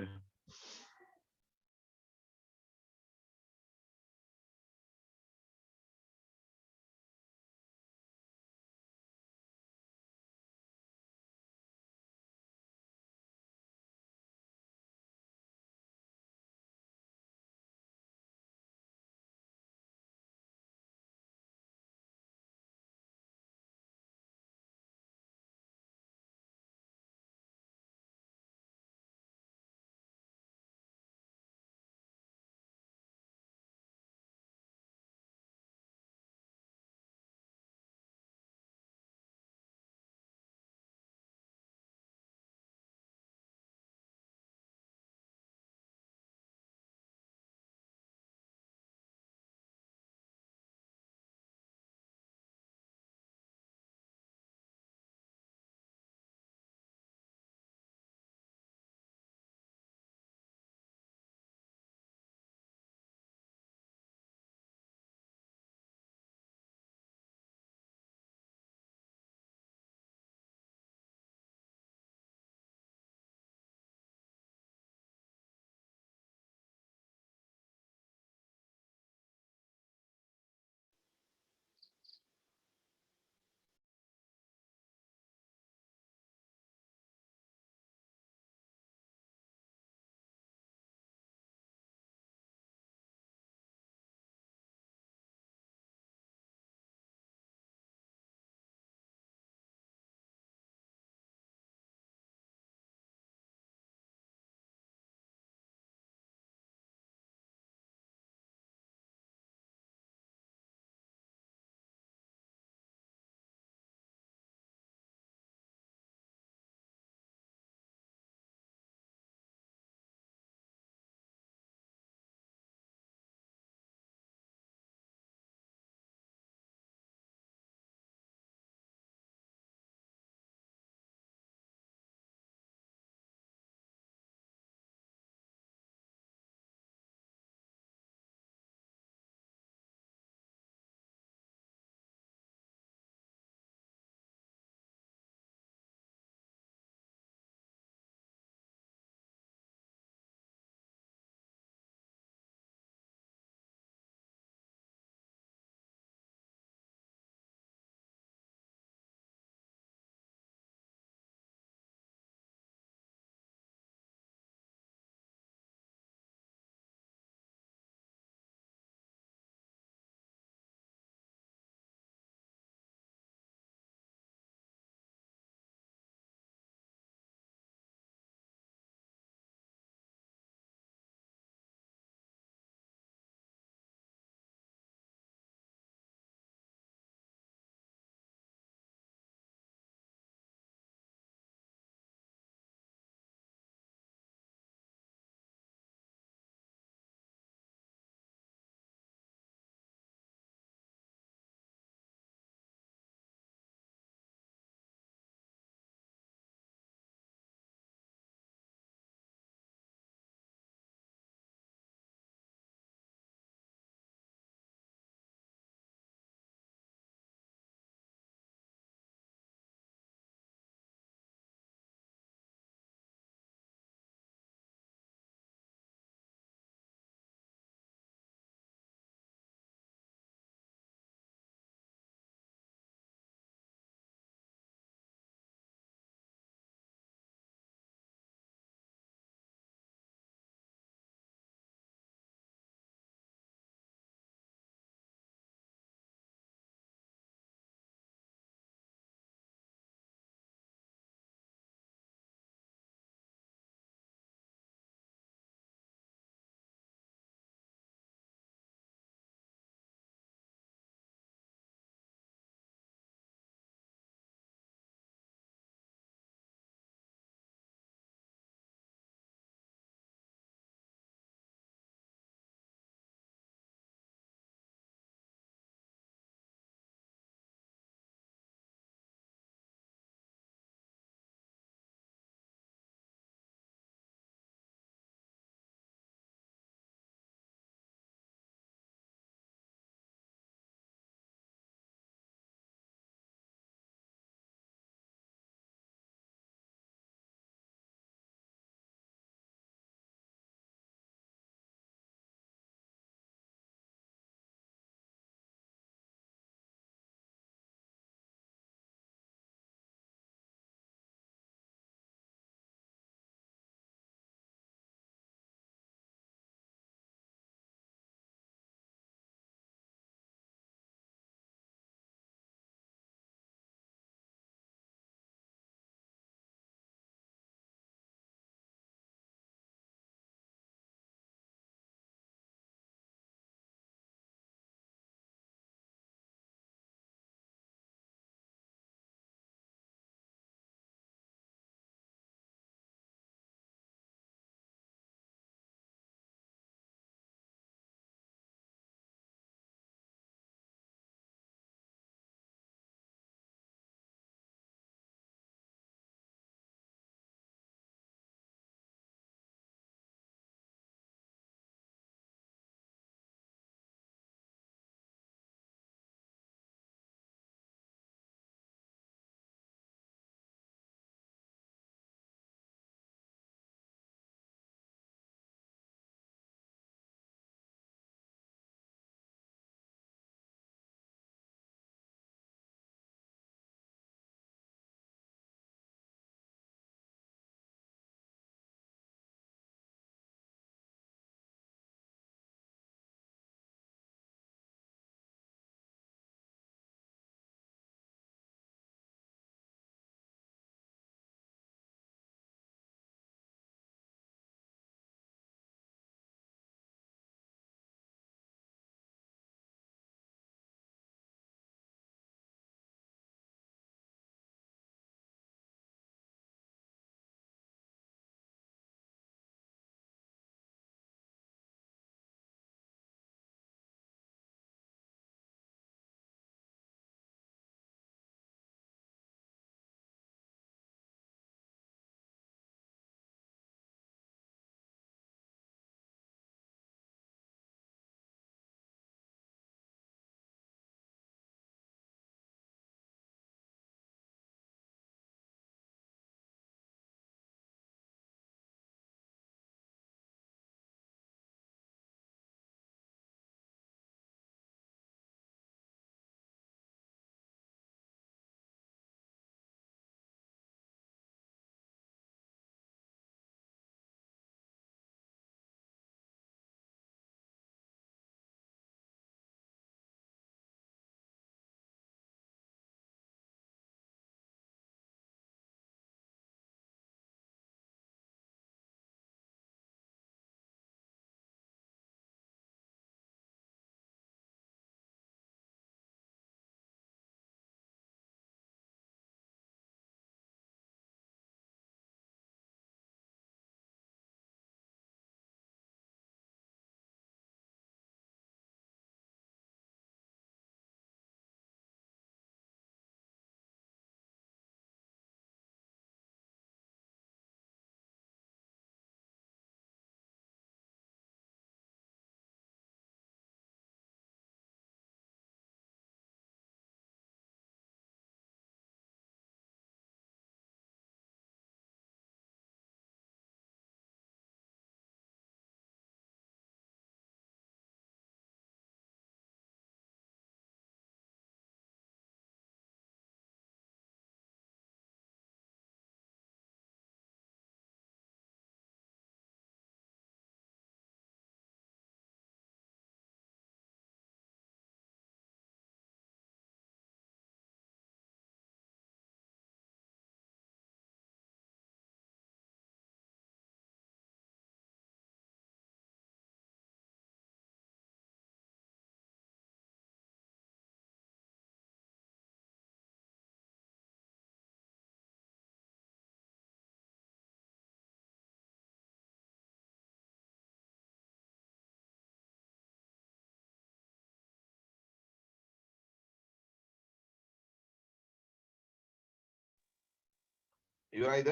Speaker 1: ඉවරයිද?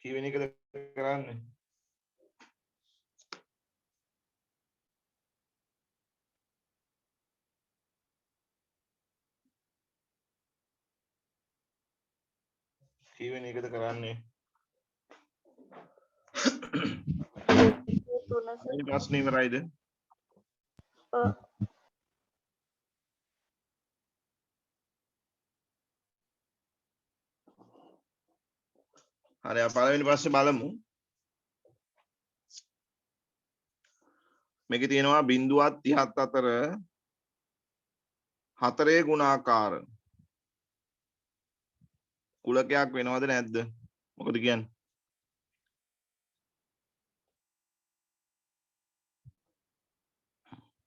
Speaker 1: කීවෙනි එකද කරන්නේ? කීවෙනි එකද කරන්නේ? මේ ප්‍රශ්නේ ඉවරයිද? හරි අපි පළවෙනි ප්‍රශ්නේ බලමු. මේකේ තියෙනවා 0.30 අතර 4 ගුණාකාර කුලකයක් වෙනවද නැද්ද? මොකද කියන්නේ?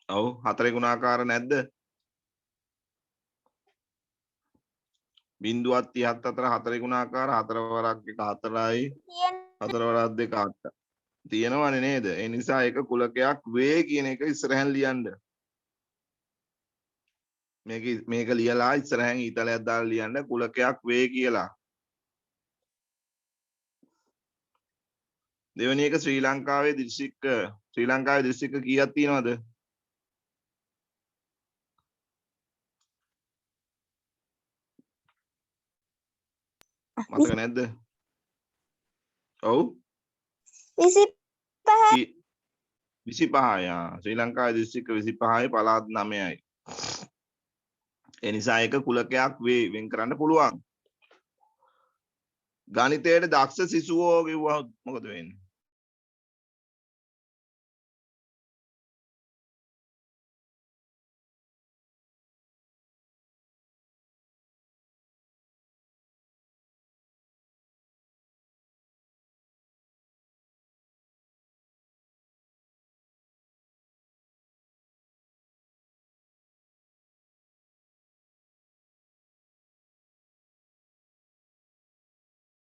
Speaker 1: ඔව් 4 ගුණාකාර නැද්ද? 0.30 අතර 4 ගුණාකාර 4 වරක් 1 4යි 4 වරක් 2 8. තියෙනවනේ නේද? ඒ නිසා ඒක කුලකයක් වේ කියන එක ඉස්සරහෙන් ලියන්න. මේක ලියලා ඉස්සරහෙන් ඊතලයක් දාලා ලියන්න කුලකයක් වේ කියලා. දෙවෙනි එක ශ්‍රී ලංකාවේ දිස්ත්‍රික්ක කීයක් තියෙනවද? මතක නැද්ද? ඔව්
Speaker 2: 25
Speaker 1: 25යි. ශ්‍රී ලංකාවේ දිස්ත්‍රික්ක 25යි පළාත් 9යි. ඒ නිසා ඒක කුලකයක් වේ වෙන් කරන්න පුළුවන්. ගණිතයේ දක්ෂ සිසුවෝ කිව්වොත් මොකද වෙන්නේ?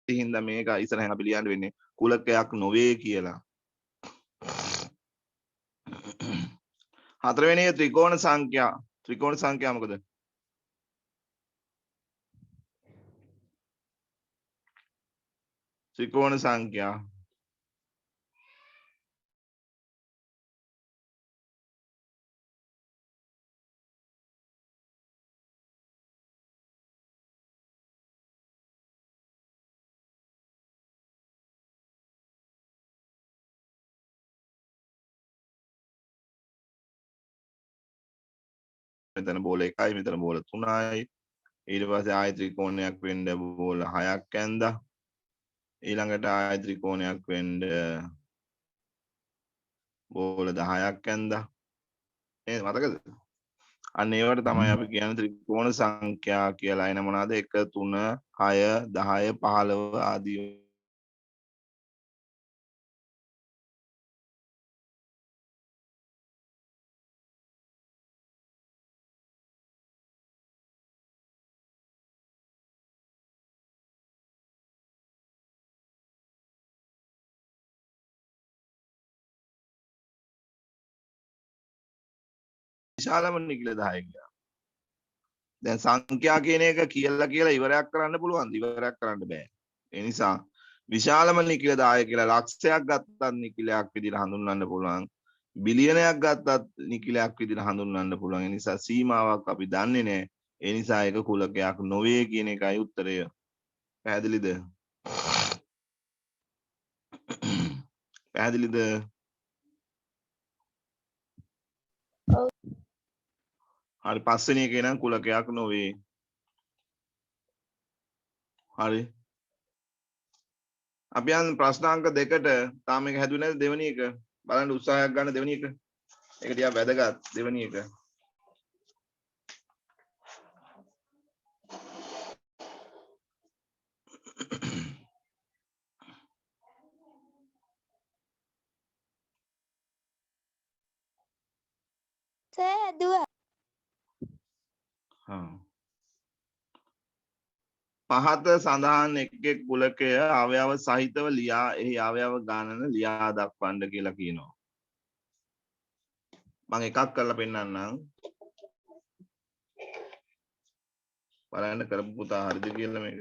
Speaker 1: හින්දා මේක ඉස්සරහින් අපි ලියන්න වෙන්නේ කුලකයක් නොවේ කියලා. හතරවෙනි එක ත්‍රිකෝණ සංඛ්‍යා මොකද? ත්‍රිකෝණ සංඛ්‍යා මෙතන බෝල 1යි මෙතන බෝල 3යි. ඊට පස්සේ ආය ත්‍රිකෝණයක් වෙන්න බෝල 6ක් ඇන්දා. ඊළඟට ආය ත්‍රිකෝණයක් වෙන්න බෝල 10ක් ඇන්දා. නේද මතකද? අන්න ඒවට තමයි අපි කියන්නේ ත්‍රිකෝණ සංඛ්‍යා කියලා. එන මොනවාද? 1 3 6 10 15 ආදී විශාලම නිකිලදාය කියලා. දැන් සංඛ්‍යා කියන එක කියලා ඉවරයක් කරන්න පුළුවන්. ඉවරයක් කරන්න බෑ. ඒ නිසා විශාලම නිකිලදාය කියලා ලක්ෂයක් ගත්තත් නිකිලයක් විදිහට හඳුන්වන්න පුළුවන්. බිලියනයක් ගත්තත් නිකිලයක් විදිහට හඳුන්වන්න පුළුවන්. ඒ නිසා සීමාවක් අපි දන්නේ නැහැ. ඒ නිසා ඒක කුලකයක් නොවේ කියන එකයි උත්තරය. පැහැදිලිද? පැහැදිලිද? හරි පස්වෙනි එකේ නම් කුලකයක් නොවේ. හරි. අපි යන් ප්‍රශ්නාංක 2ට තාම මේක හැදුවේ නැද්ද දෙවෙනි එක? බලන්න උත්සාහයක් ගන්න දෙවෙනි එක. ඒක ටිකක් වැදගත් දෙවෙනි එක.
Speaker 2: හැදුවා.
Speaker 1: පහත සඳහන් එක් කුලකය අවයව සහිතව ලියා එහි අවයව ගණන ලියා දක්වන්න කියලා කියනවා. මම එකක් කරලා පෙන්නන්නම්. බලන්න කරපු පුතා හරිද කියලා මේක.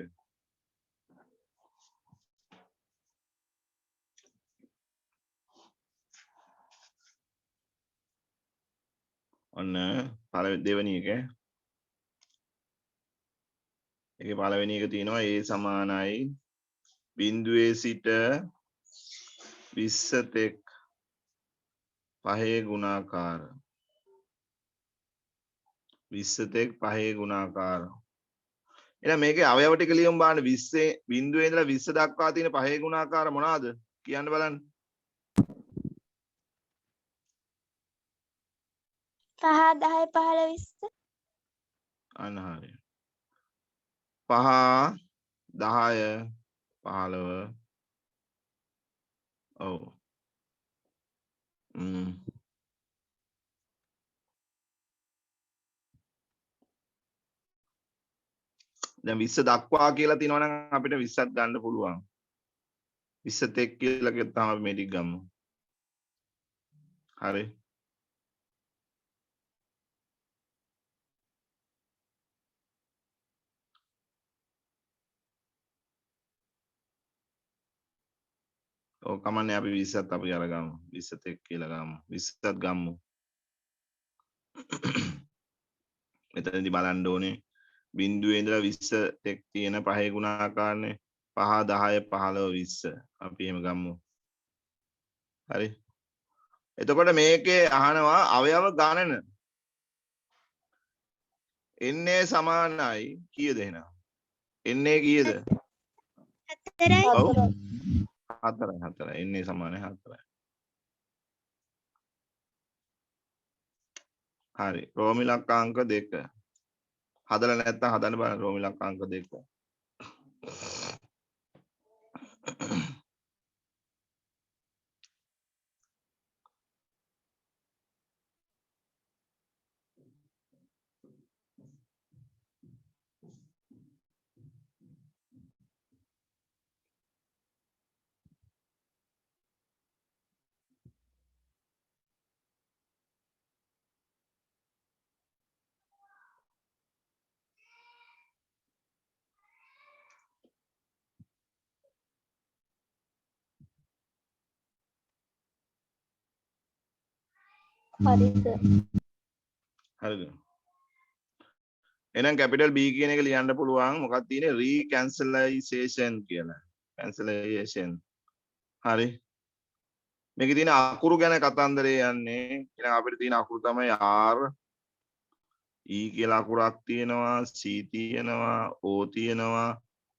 Speaker 1: ඔන්න දෙවෙනි එක. ඒකේ පළවෙනි එක තියෙනවා a සමානයි බිඳුවේ සිට 20 තෙක් පහේ ගුණාකාර 20 තෙක් පහේ ගුණාකාර. එහෙනම් මේකේ අවයව ටික ලියමු බලන්න 20 බිඳුවේ ඉඳලා 20 දක්වා තියෙන පහේ ගුණාකාර මොනවාද කියන්න බලන්න.
Speaker 2: 5 10 15 20
Speaker 1: අන්න හරිය. 5 10 15 ඔව්. දැන් 20 දක්වා කියලා තියෙනවා නම් අපිට 20ක් ගන්න පුළුවන්. 20 තෙක් කියලා ගත්තාම අපි මේ ටික ගමු. හරි. ඔව් කමන්නේ අපි 20ත් අපි අරගමු. 20 තෙක් කියලා ගමු. 20ත් ගමු. මෙතනදී බලන්න ඕනේ බිඳුවේ ඉඳලා 20 තෙක් තියෙන පහේ ගුණාකාරනේ 5 10 15 20 අපි එහෙම ගමු. හරි. එතකොට මේකේ අහනවා අවයව ගණන. NA සමානයි කීයද එහෙනම්? NA කීයද?
Speaker 2: 4යි
Speaker 1: ඔව් 4යි. NA සමානයි 4යි. හරි. රෝමි ලක්කාංක 2. හදලා නැත්නම් හදන්න බලන්න රෝමි ලක්කාංක 2.
Speaker 2: හරිද
Speaker 1: හරිද? එහෙනම් කැපිටල් B කියන එක ලියන්න පුළුවන්. මොකක්ද තියෙන්නේ? රීකැන්සලයිසේෂන් කියලා. කැන්සලේෂන්. හරි. මේකේ තියෙන අකුරු ගැන කතන්දරේ යන්නේ. එහෙනම් අපිට තියෙන අකුරු තමයි R E කියලා අකුරක් තියෙනවා, C තියෙනවා, O තියෙනවා,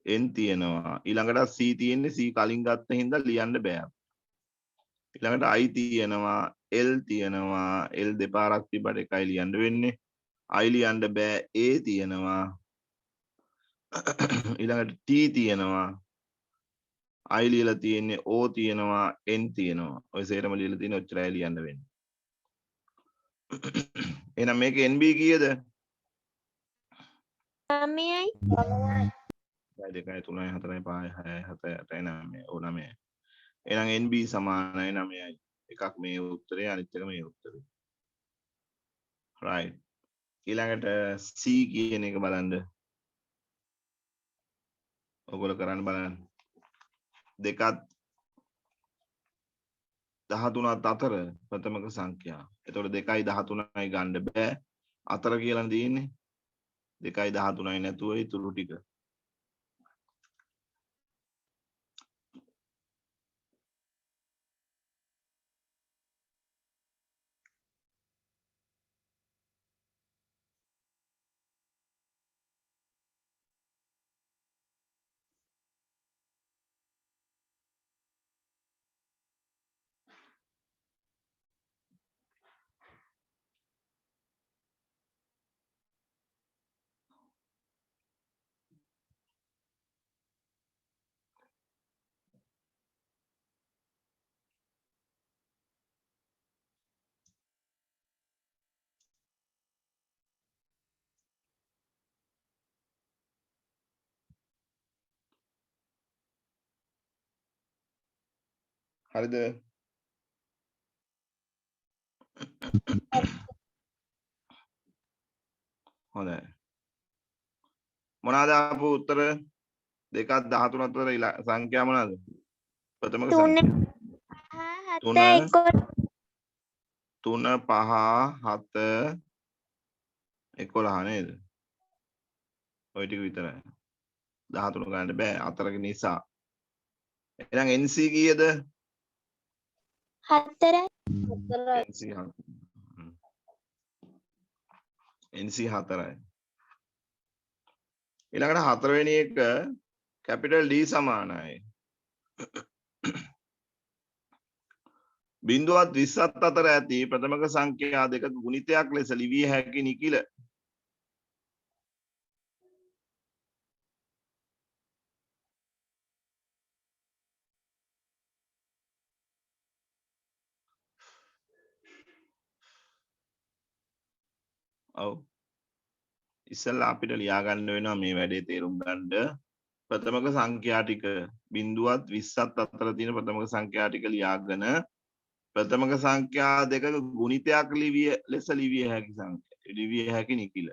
Speaker 1: N තියෙනවා. ඊළඟට C තියෙන්නේ C කලින් ගත්ත හින්දා ලියන්න බෑ. ඊළඟට I තියෙනවා, L තියෙනවා. L දෙපාරක් තිබ්බට එකයි ලියන්න වෙන්නේ. I ලියන්න බෑ. A තියෙනවා. ඊළඟට T තියෙනවා. I ලියලා තියෙන්නේ O තියෙනවා, N තියෙනවා. ඔය සේරම ලියලා තියෙන ඔච්චරයි ලියන්න වෙන්නේ. එහෙනම් මේකේ NB කීයද?
Speaker 2: 9යි
Speaker 1: 2 3 4 5 6 7 8 9 ඕ 9. එහෙනම් NB සමානයි 9යි. එකක් මේ උත්තරේ අනිත් එක මේ උත්තරේ. right. ඊළඟට C කියන එක බලන්න. ඔයගොල්ලෝ කරන්න බලන්න. 2ත් 13ත් අතර ප්‍රථමක සංඛ්‍යා. එතකොට 2යි 13යි ගන්න බෑ. අතර කියලා තියෙන්නේ. 2යි 13යි නැතුව ඉතුරු ටික. හරිද? හොඳයි. මොනවාද ආපු උත්තර? 2ත් 13ත් අතර සංඛ්‍යා මොනවාද? ප්‍රථමක සංඛ්‍යා.
Speaker 2: 3 7 11
Speaker 1: 3 5 7 11 නේද? ඔය ටික විතරයි. 13 ගන්නට බෑ අතරක නිසා. එහෙනම් NC කීයද?
Speaker 2: 4යි.
Speaker 1: NC 4යි. ඊළඟට හතරවෙනි එක කැපිටල් D සමානයි. බිඳුවත් 20ත් අතර ඇති ප්‍රථමක සංඛ්‍යා දෙකක ගුණිතයක් ලෙස ලිවිය හැකි නිකිල. ඔව්. ඉස්සෙල්ලා අපිට ලියා ගන්න වෙනවා මේ වැඩේ තේරුම් ගන්න. ප්‍රථමක සංඛ්‍යා ටික බිඳුවත් 20ත් අතර තියෙන ප්‍රථමක සංඛ්‍යා ටික ලියාගෙන ප්‍රථමක සංඛ්‍යා දෙකක ගුණිතයක් ලෙස ලිවිය හැකි සංඛ්‍යා ලිවිය හැකි නිකිල.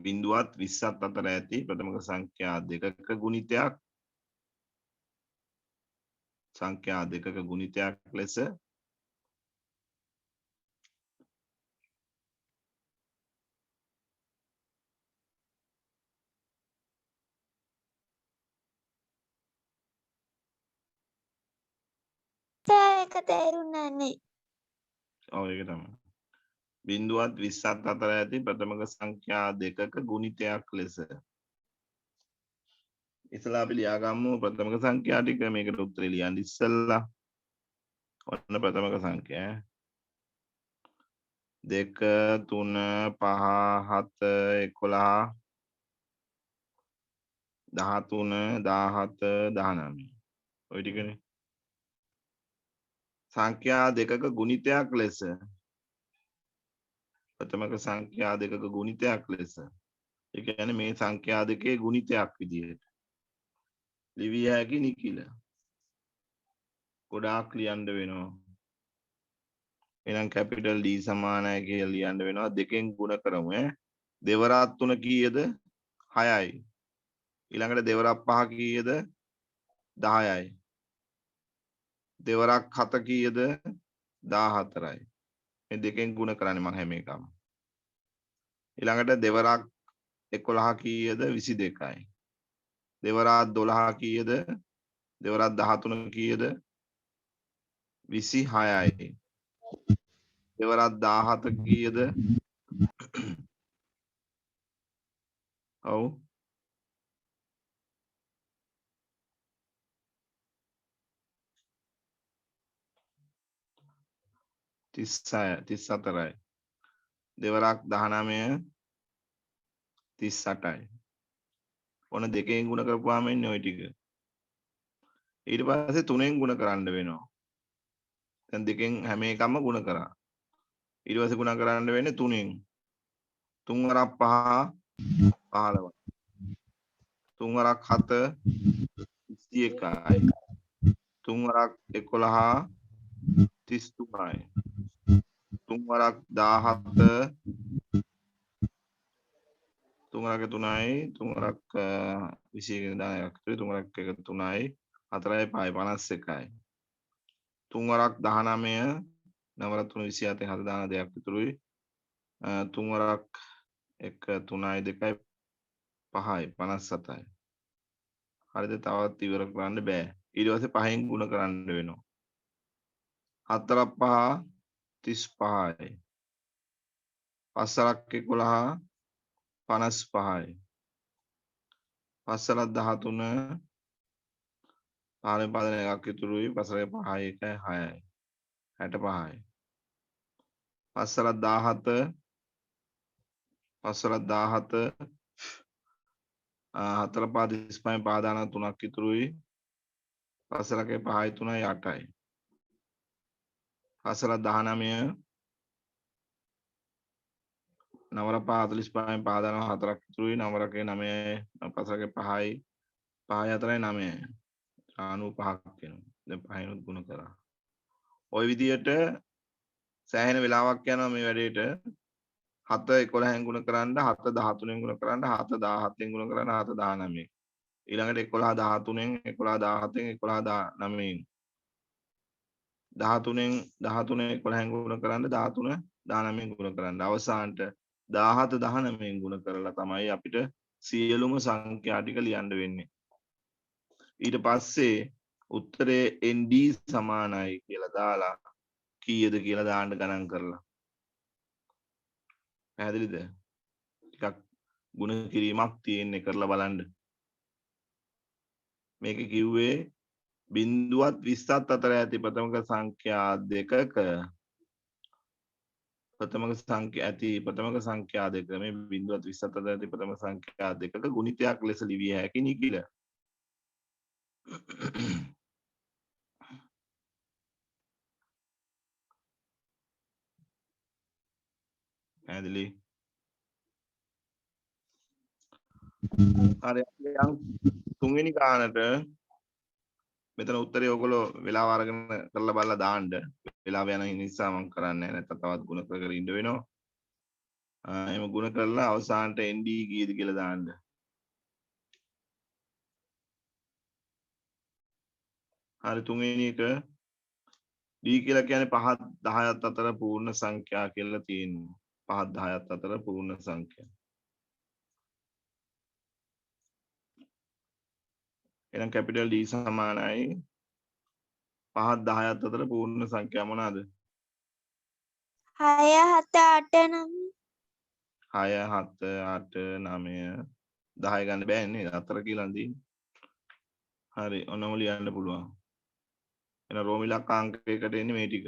Speaker 1: බිඳුවත් 20ත් අතර ඇති ප්‍රථමක සංඛ්‍යා දෙකක ගුණිතයක් ලෙස
Speaker 2: ඒක තේරුණා නේ.
Speaker 1: ඔව් ඒක තමයි. බිඳුවත් 20ත් අතර ඇති ප්‍රථමක සංඛ්‍යා දෙකක ගුණිතයක් ලෙස. ඉස්සලා අපි ලියාගමු ප්‍රථමක සංඛ්‍යා ටික මේකට උත්තරේ ලියන්න ඉස්සලා. ඔන්න ප්‍රථමක සංඛ්‍යා 2 3 5 7 11 13 17 19 ඔය ටිකනේ. සංඛ්‍යා දෙකක ගුණිතයක් ලෙස ප්‍රථමක සංඛ්‍යා දෙකක ගුණිතයක් ලෙස ඒ කියන්නේ මේ සංඛ්‍යා දෙකේ ගුණිතයක් විදිහට ලිවිය හැකි නිකිල. ගොඩාක් ලියන්න වෙනවා. එහෙනම් කැපිටල් D සමානයි කියලා ලියන්න වෙනවා. දෙකෙන් ගුණ කරමු ඈ. දෙවරක් 3 කීයද? 6යි. ඊළඟට දෙවරක් 5 කීයද? 10යි. දෙවරක් 7 කීයද? 14යි. මේ දෙකෙන් ගුණ කරන්නේ මම හැම එකම. ඊළඟට දෙවරක් 11 කීයද? 22යි. දෙවරක් 12 කීයද? දෙවරක් 13 කීයද? 26යි. දෙවරක් 17 කීයද? ඔව් 34යි. දෙවරක් 19 38යි. ඔන්න දෙකෙන් ගුණ කරපුවාම එන්නේ ওই ටික. ඊට පස්සේ තුනෙන් ගුණ කරන්න වෙනවා. දැන් දෙකෙන් හැම එකම ගුණ කරා. ඊට පස්සේ ගුණ කරන්න වෙන්නේ තුනෙන්. 3 වරක් 5 15. 3 වරක් 7 21යි. 3 වරක් 11 33යි. 3 වරක් 17 3 වරක් 3යි 3 වරක් 21 10ක් 3 වරක් 1 3යි 4යි 5යි 51යි. 3 වරක් 19 9 වරක් 3 27 7 12ක් විතරුයි. 3 වරක් 1 3යි 2යි 5යි 57යි. හරිද? තවත් ඉවර කරන්න බෑ. ඊට පස්සේ පහෙන් ගුණ කරන්න වෙනවා. 4ක් 5 35යි. 5 වරක් 11 55යි. 5 වරක් 13 15 පදන එකක් ඉතුරුයි. 5 වරක් 5යි 1යි 6යි 65යි. 5 වරක් 17 5 වරක් 17 4 පහ 35 පාදාන 3ක් ඉතුරුයි. 5 වරක් 5යි 3යි 8යි. 5 වරක් 19 9 වරක් 5 45 පාදාන 4ක් ඉතුරුයි. 9 වරක් 9යි 5 වරක් 5යි 5යි 4යි 9යි 95ක් වෙනවා. දැන් පහිනුත් ගුණ කරා. ওই විදියට සෑහෙන වෙලාවක් යනවා මේ වැඩේට. 7 11න් ගුණ කරන්න 7 13න් ගුණ කරන්න 7 17න් ගුණ කරන්න 7 19. ඊළඟට 11 13න් 11 17න් 11 19න් 13න් 13 11න් ගුණ කරන්න 13 19න් ගුණ කරන්න අවසානට 17 19න් ගුණ කරලා තමයි අපිට සියලුම සංඛ්‍යා ටික ලියන්න වෙන්නේ. ඊට පස්සේ උත්තරේ ND සමානයි කියලා දාලා කීයද කියලා දාන්න ගණන් කරලා. පැහැදිලිද? ටිකක් ගුණ කිරීමක් තියෙන්නේ කරලා බලන්න. මේක කිව්වේ බිඳුවත් 20ත් අතර ඇති ප්‍රථමක සංඛ්‍යා දෙකක ප්‍රථමක සංඛ්‍යා දෙක මේ බිඳුවත් 20ත් අතර ඇති ප්‍රථම සංඛ්‍යා දෙකක ගුණිතයක් ලෙස ලිවිය හැකි නිකිල. පැහැදිලි? හරි අපි යන් තුන්වෙනි ගානට මෙතන උත්තරේ ඔයගොල්ලෝ වෙලාව අරගෙන කරලා බලලා දාන්න. වෙලාව යන නිසා මම කරන්නේ නැහැ. නැත්නම් තවත් ගුණ කර කර ඉන්න වෙනවා. එහෙම ගුණ කරලා අවසානට ND කීයද කියලා දාන්න. හරි තුන්වෙනි එක D කියලා කියන්නේ 5ත් 10ත් අතර පූර්ණ සංඛ්‍යා කියලා තියෙනවා. 5ත් 10ත් අතර පූර්ණ සංඛ්‍යා. එහෙනම් කැපිටල් D සමානයි 5ත් 10ත් අතර පූර්ණ සංඛ්‍යා මොනවාද?
Speaker 2: 6 7 8 9
Speaker 1: 6 7 8 9 10 ගන්න බෑනේ නේද? 4 කියලා තියෙන්නේ. හරි ඔන්නම ලියන්න පුළුවන්. එහෙනම් රෝම ඉලක්කාංකයකට එන්නේ මේ ටික.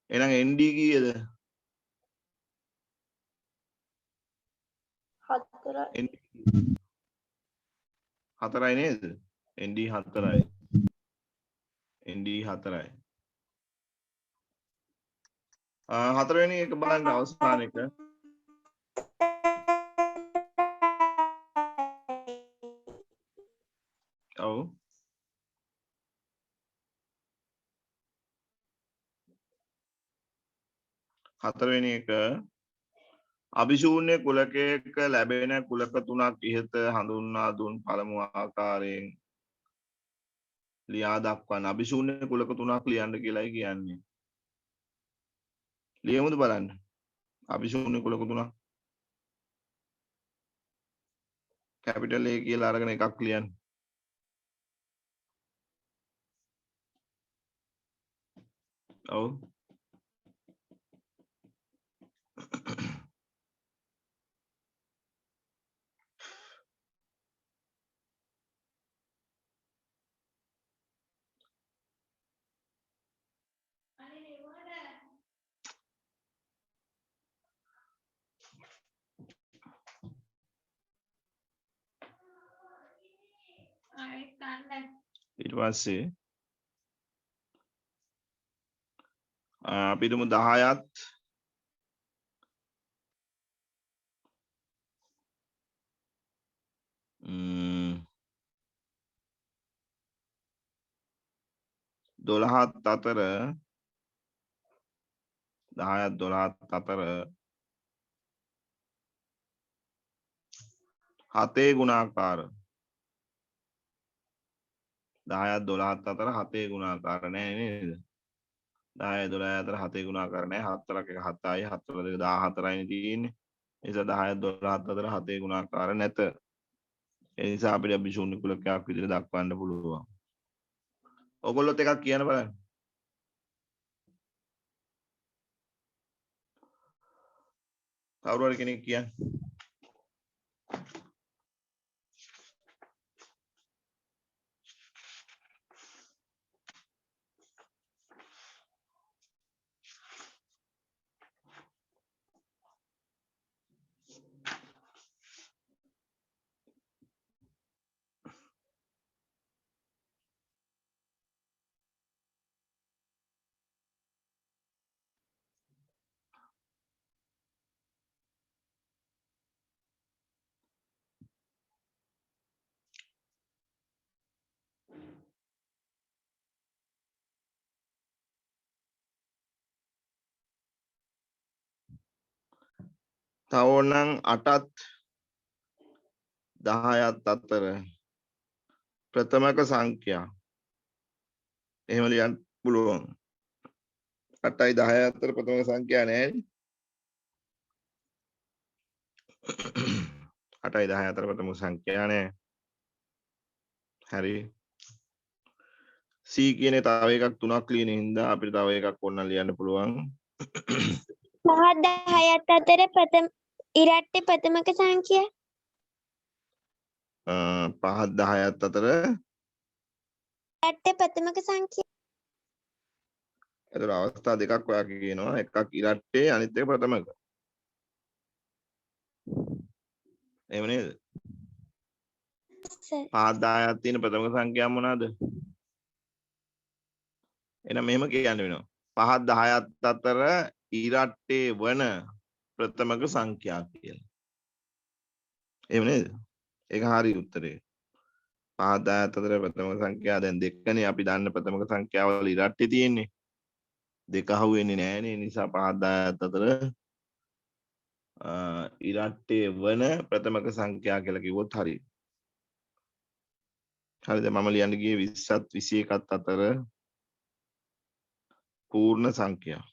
Speaker 1: එහෙනම් ND කීයද?
Speaker 2: 4
Speaker 1: ND 4යි නේද? ND 4යි. ND 4යි. හතරවෙනි එක බලන්න අවසාන එක. ඔව්. හතරවෙනි එක අභිශූන්‍ය කුලකයක ලැබෙන කුලක තුනක් ඉහත හඳුන්වා දුන් පළමු ආකාරයෙන් ලියා දක්වන්න. අභිශූන්‍ය කුලක තුනක් ලියන්න කියලායි කියන්නේ. ලියමුද බලන්න. අභිශූන්‍ය කුලක තුනක්. කැපිටල් A කියලා අරගෙන එකක් ලියන්න. ඔව්. ඊට පස්සේ අපි හිතමු 10ත් 12ත් අතර 10ත් 12ත් අතර 7 ගුණාකාර 10ත් 12ත් අතර 7 ගුණාකාර නැහැ නේද? 10 12 අතර 7 ගුණාකාර නැහැ. 4ක් එක 7යි 4 දෙක 14යිනේ තියෙන්නේ. ඒ නිසා 10 12 අතර 7 ගුණාකාර නැත. ඒ නිසා අපිට අභිශූන්‍ය කුලකයක් විදිහට දක්වන්න පුළුවන්. ඔයගොල්ලොත් එකක් කියන්න බලන්න. කවුරු හරි කෙනෙක් කියන්න. තව ඕනනම් 8ත් 10ත් අතර ප්‍රථමක සංඛ්‍යා එහෙම ලියන්න පුළුවන් 8යි 10යි අතර ප්‍රථමක සංඛ්‍යා නැහැ 8යි 10යි අතර ප්‍රථමක සංඛ්‍යා නැහැ හරි C කියන්නේ තව එකක් 3ක් ලියන හින්දා අපිට තව එකක් ඕන ලියන්න පුළුවන්
Speaker 2: 5 10ත් අතර ප්‍රථම ඉරට්ටේ ප්‍රථමක සංඛ්‍යා
Speaker 1: 5 10ත් අතර
Speaker 2: ඉරට්ටේ ප්‍රථමක සංඛ්‍යා
Speaker 1: ඒතර අවස්ථා දෙකක් ඔයා කියනවා එකක් ඉරට්ටේ අනිත් එක ප්‍රථමක එහෙම නේද
Speaker 2: සර්
Speaker 1: 5 10ක් තියෙන ප්‍රථමක සංඛ්‍යා මොනවාද එහෙනම් මෙහෙම කියන්න වෙනවා 5 10ත් අතර ඉරට්ටේ වන ප්‍රථමක සංඛ්‍යා කියලා එහෙම නේද ඒක හරි උත්තරේ 5 10ත් අතර ප්‍රථමක සංඛ්‍යා දැන් දෙකනේ අපි දන්න ප්‍රථමක සංඛ්‍යාවල ඉරට්ටේ තියෙන්නේ දෙක අහුවෙන්නේ නැහැනේ නිසා 5 10ත් අතර ඉරට්ටේ වන ප්‍රථමක සංඛ්‍යා කියලා කිව්වොත් හරි හරිද මම ලියන්න ගියේ 20ත් 21ත් අතර පූර්ණ සංඛ්‍යා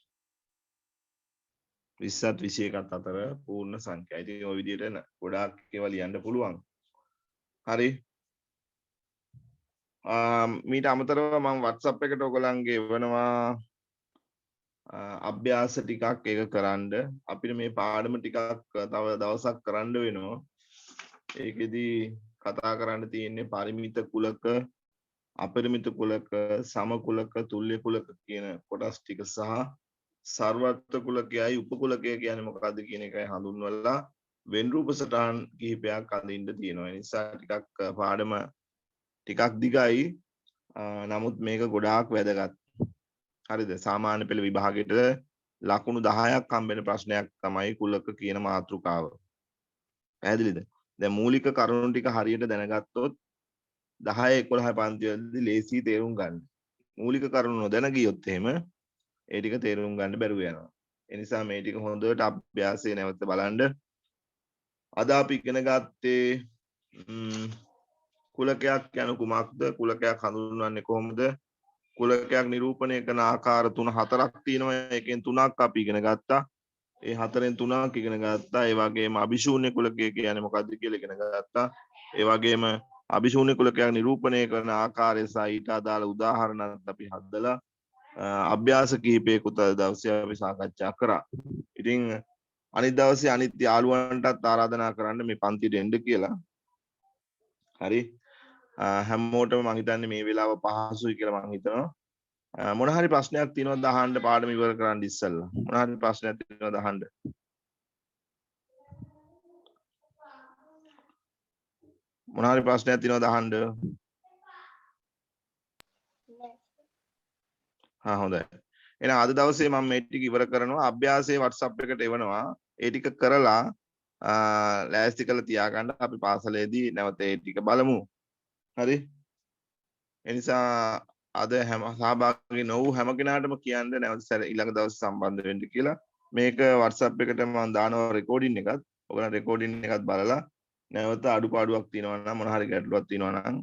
Speaker 1: 20ත් 21ත් අතර පූර්ණ සංඛ්‍යා. ඉතින් ওই විදිහට ගොඩාක් ඒවා ලියන්න පුළුවන්. හරි. මීට අමතරව මම WhatsApp එකට ඔයගලන්ගේ එවනවා අභ්‍යාස ටිකක් ඒක කරන්න. අපිට මේ පාඩම ටිකක් තව දවසක් කරන්න වෙනවා. ඒකෙදි කතා කරන්න තියෙන්නේ පරිමිත කුලක, අපරිමිත කුලක, සම කුලක, තුල්්‍ය කුලක කියන කොටස් ටික සහ සර්වත්ව කුලකයයි උපකුලකය කියන්නේ මොකක්ද කියන එකයි හඳුන්වලා වෙන් රූප සටහන් කිහිපයක් අඳින්න තියෙනවා. ඒ නිසා ටිකක් පාඩම ටිකක් දිගයි. නමුත් මේක ගොඩාක් වැදගත්. හරිද? සාමාන්‍ය පෙළ විභාගයට ලකුණු 10ක් හම්බෙන ප්‍රශ්නයක් තමයි කුලක කියන මාතෘකාව. පැහැදිලිද? දැන් මූලික කරුණු ටික හරියට දැනගත්තොත් 10 11 පන්ති වලදී ලේසි තේරුම් ගන්න. මූලික කරුණු නොදැන ගියොත් එහෙම ඒ ටික තේරුම් ගන්න බැරුව යනවා. ඒ නිසා මේ ටික හොඳට අභ්‍යාසය නැවත බලන්න. අද අපි ඉගෙන ගත්තේ කුලකයක් යනු කුමක්ද? කුලකයක් හඳුන්වන්නේ කොහොමද? කුලකයක් නිරූපණය කරන ආකාර 3-4ක් තියෙනවා. ඒකෙන් 3ක් අපි ඉගෙන ගත්තා. ඒ 4න් 3ක් ඉගෙන ගත්තා. ඒ වගේම අභිශූන්‍ය කුලකය කියන්නේ මොකක්ද කියලා ඉගෙන ගත්තා. ඒ වගේම අභිශූන්‍ය කුලකයක් නිරූපණය කරන ආකාරය සහ ඊට අදාළ උදාහරණත් අපි හදලා අභ්‍යාස කිහිපයකුත් අද දවසේ අපි සාකච්ඡා කරා. ඉතින් අනිත් දවසේ අනිත් යාළුවන්ටත් ආරාධනා කරන්න මේ පන්තියට එන්න කියලා. හරි. හැමෝටම මම හිතන්නේ මේ වෙලාව පහසුයි කියලා මම හිතනවා. මොන හරි ප්‍රශ්නයක් තියෙනවද අහන්න පාඩම ඉවර කරන්න ඉස්සෙල්ලා? මොන හරි ප්‍රශ්නයක් තියෙනවද අහන්න? මොන හරි ප්‍රශ්නයක් තියෙනවද අහන්න? හොඳයි. එහෙනම් අද දවසේ මම මේ ටික ඉවර කරනවා. අභ්‍යාසයේ WhatsApp එකට එවනවා. ඒ ටික කරලා ලෑස්ති කරලා තියාගන්න. අපි පාසලේදී නැවත ඒ ටික බලමු. හරි? ඒ නිසා අද හැම සහභාගී නොවු හැම කෙනාටම කියන්න නැවත ඊළඟ දවසේ සම්බන්ධ වෙන්න කියලා. මේක WhatsApp එකට මම දානවා රෙකෝඩින් එකත්. ඔයගොල්ලෝ රෙකෝඩින් එකත් බලලා නැවත අඩුපාඩුවක් තියෙනවා නම් මොන හරි ගැටලුවක් තියෙනවා නම්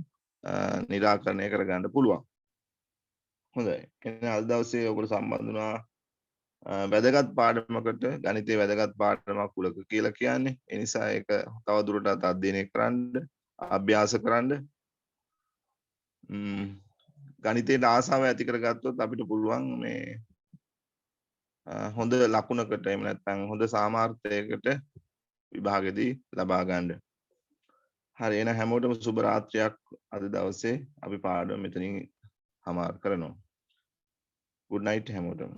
Speaker 1: निराකරණය කරගන්න පුළුවන්. හොඳයි. එහෙනම් අද දවසේ ඔයගොල්ලෝ සම්බන්ධ වුණා වැදගත් පාඩමකට. ගණිතයේ වැදගත් පාඩමක් කුලක කියලා කියන්නේ. ඒ නිසා ඒක තව දුරටත් අධ්‍යයනය කරන්න, අභ්‍යාස කරන්න. ගණිතයට ආසාව ඇති කරගත්තොත් අපිට පුළුවන් මේ හොඳ ලකුණකට එහෙම නැත්නම් හොඳ සාමාර්ථයකට විභාගෙදී ලබා ගන්න. හරි එහෙනම් හැමෝටම සුබ රාත්‍රියක්. අද දවසේ අපි පාඩම මෙතනින් හමාර කරනවා. Good night හැමෝටම.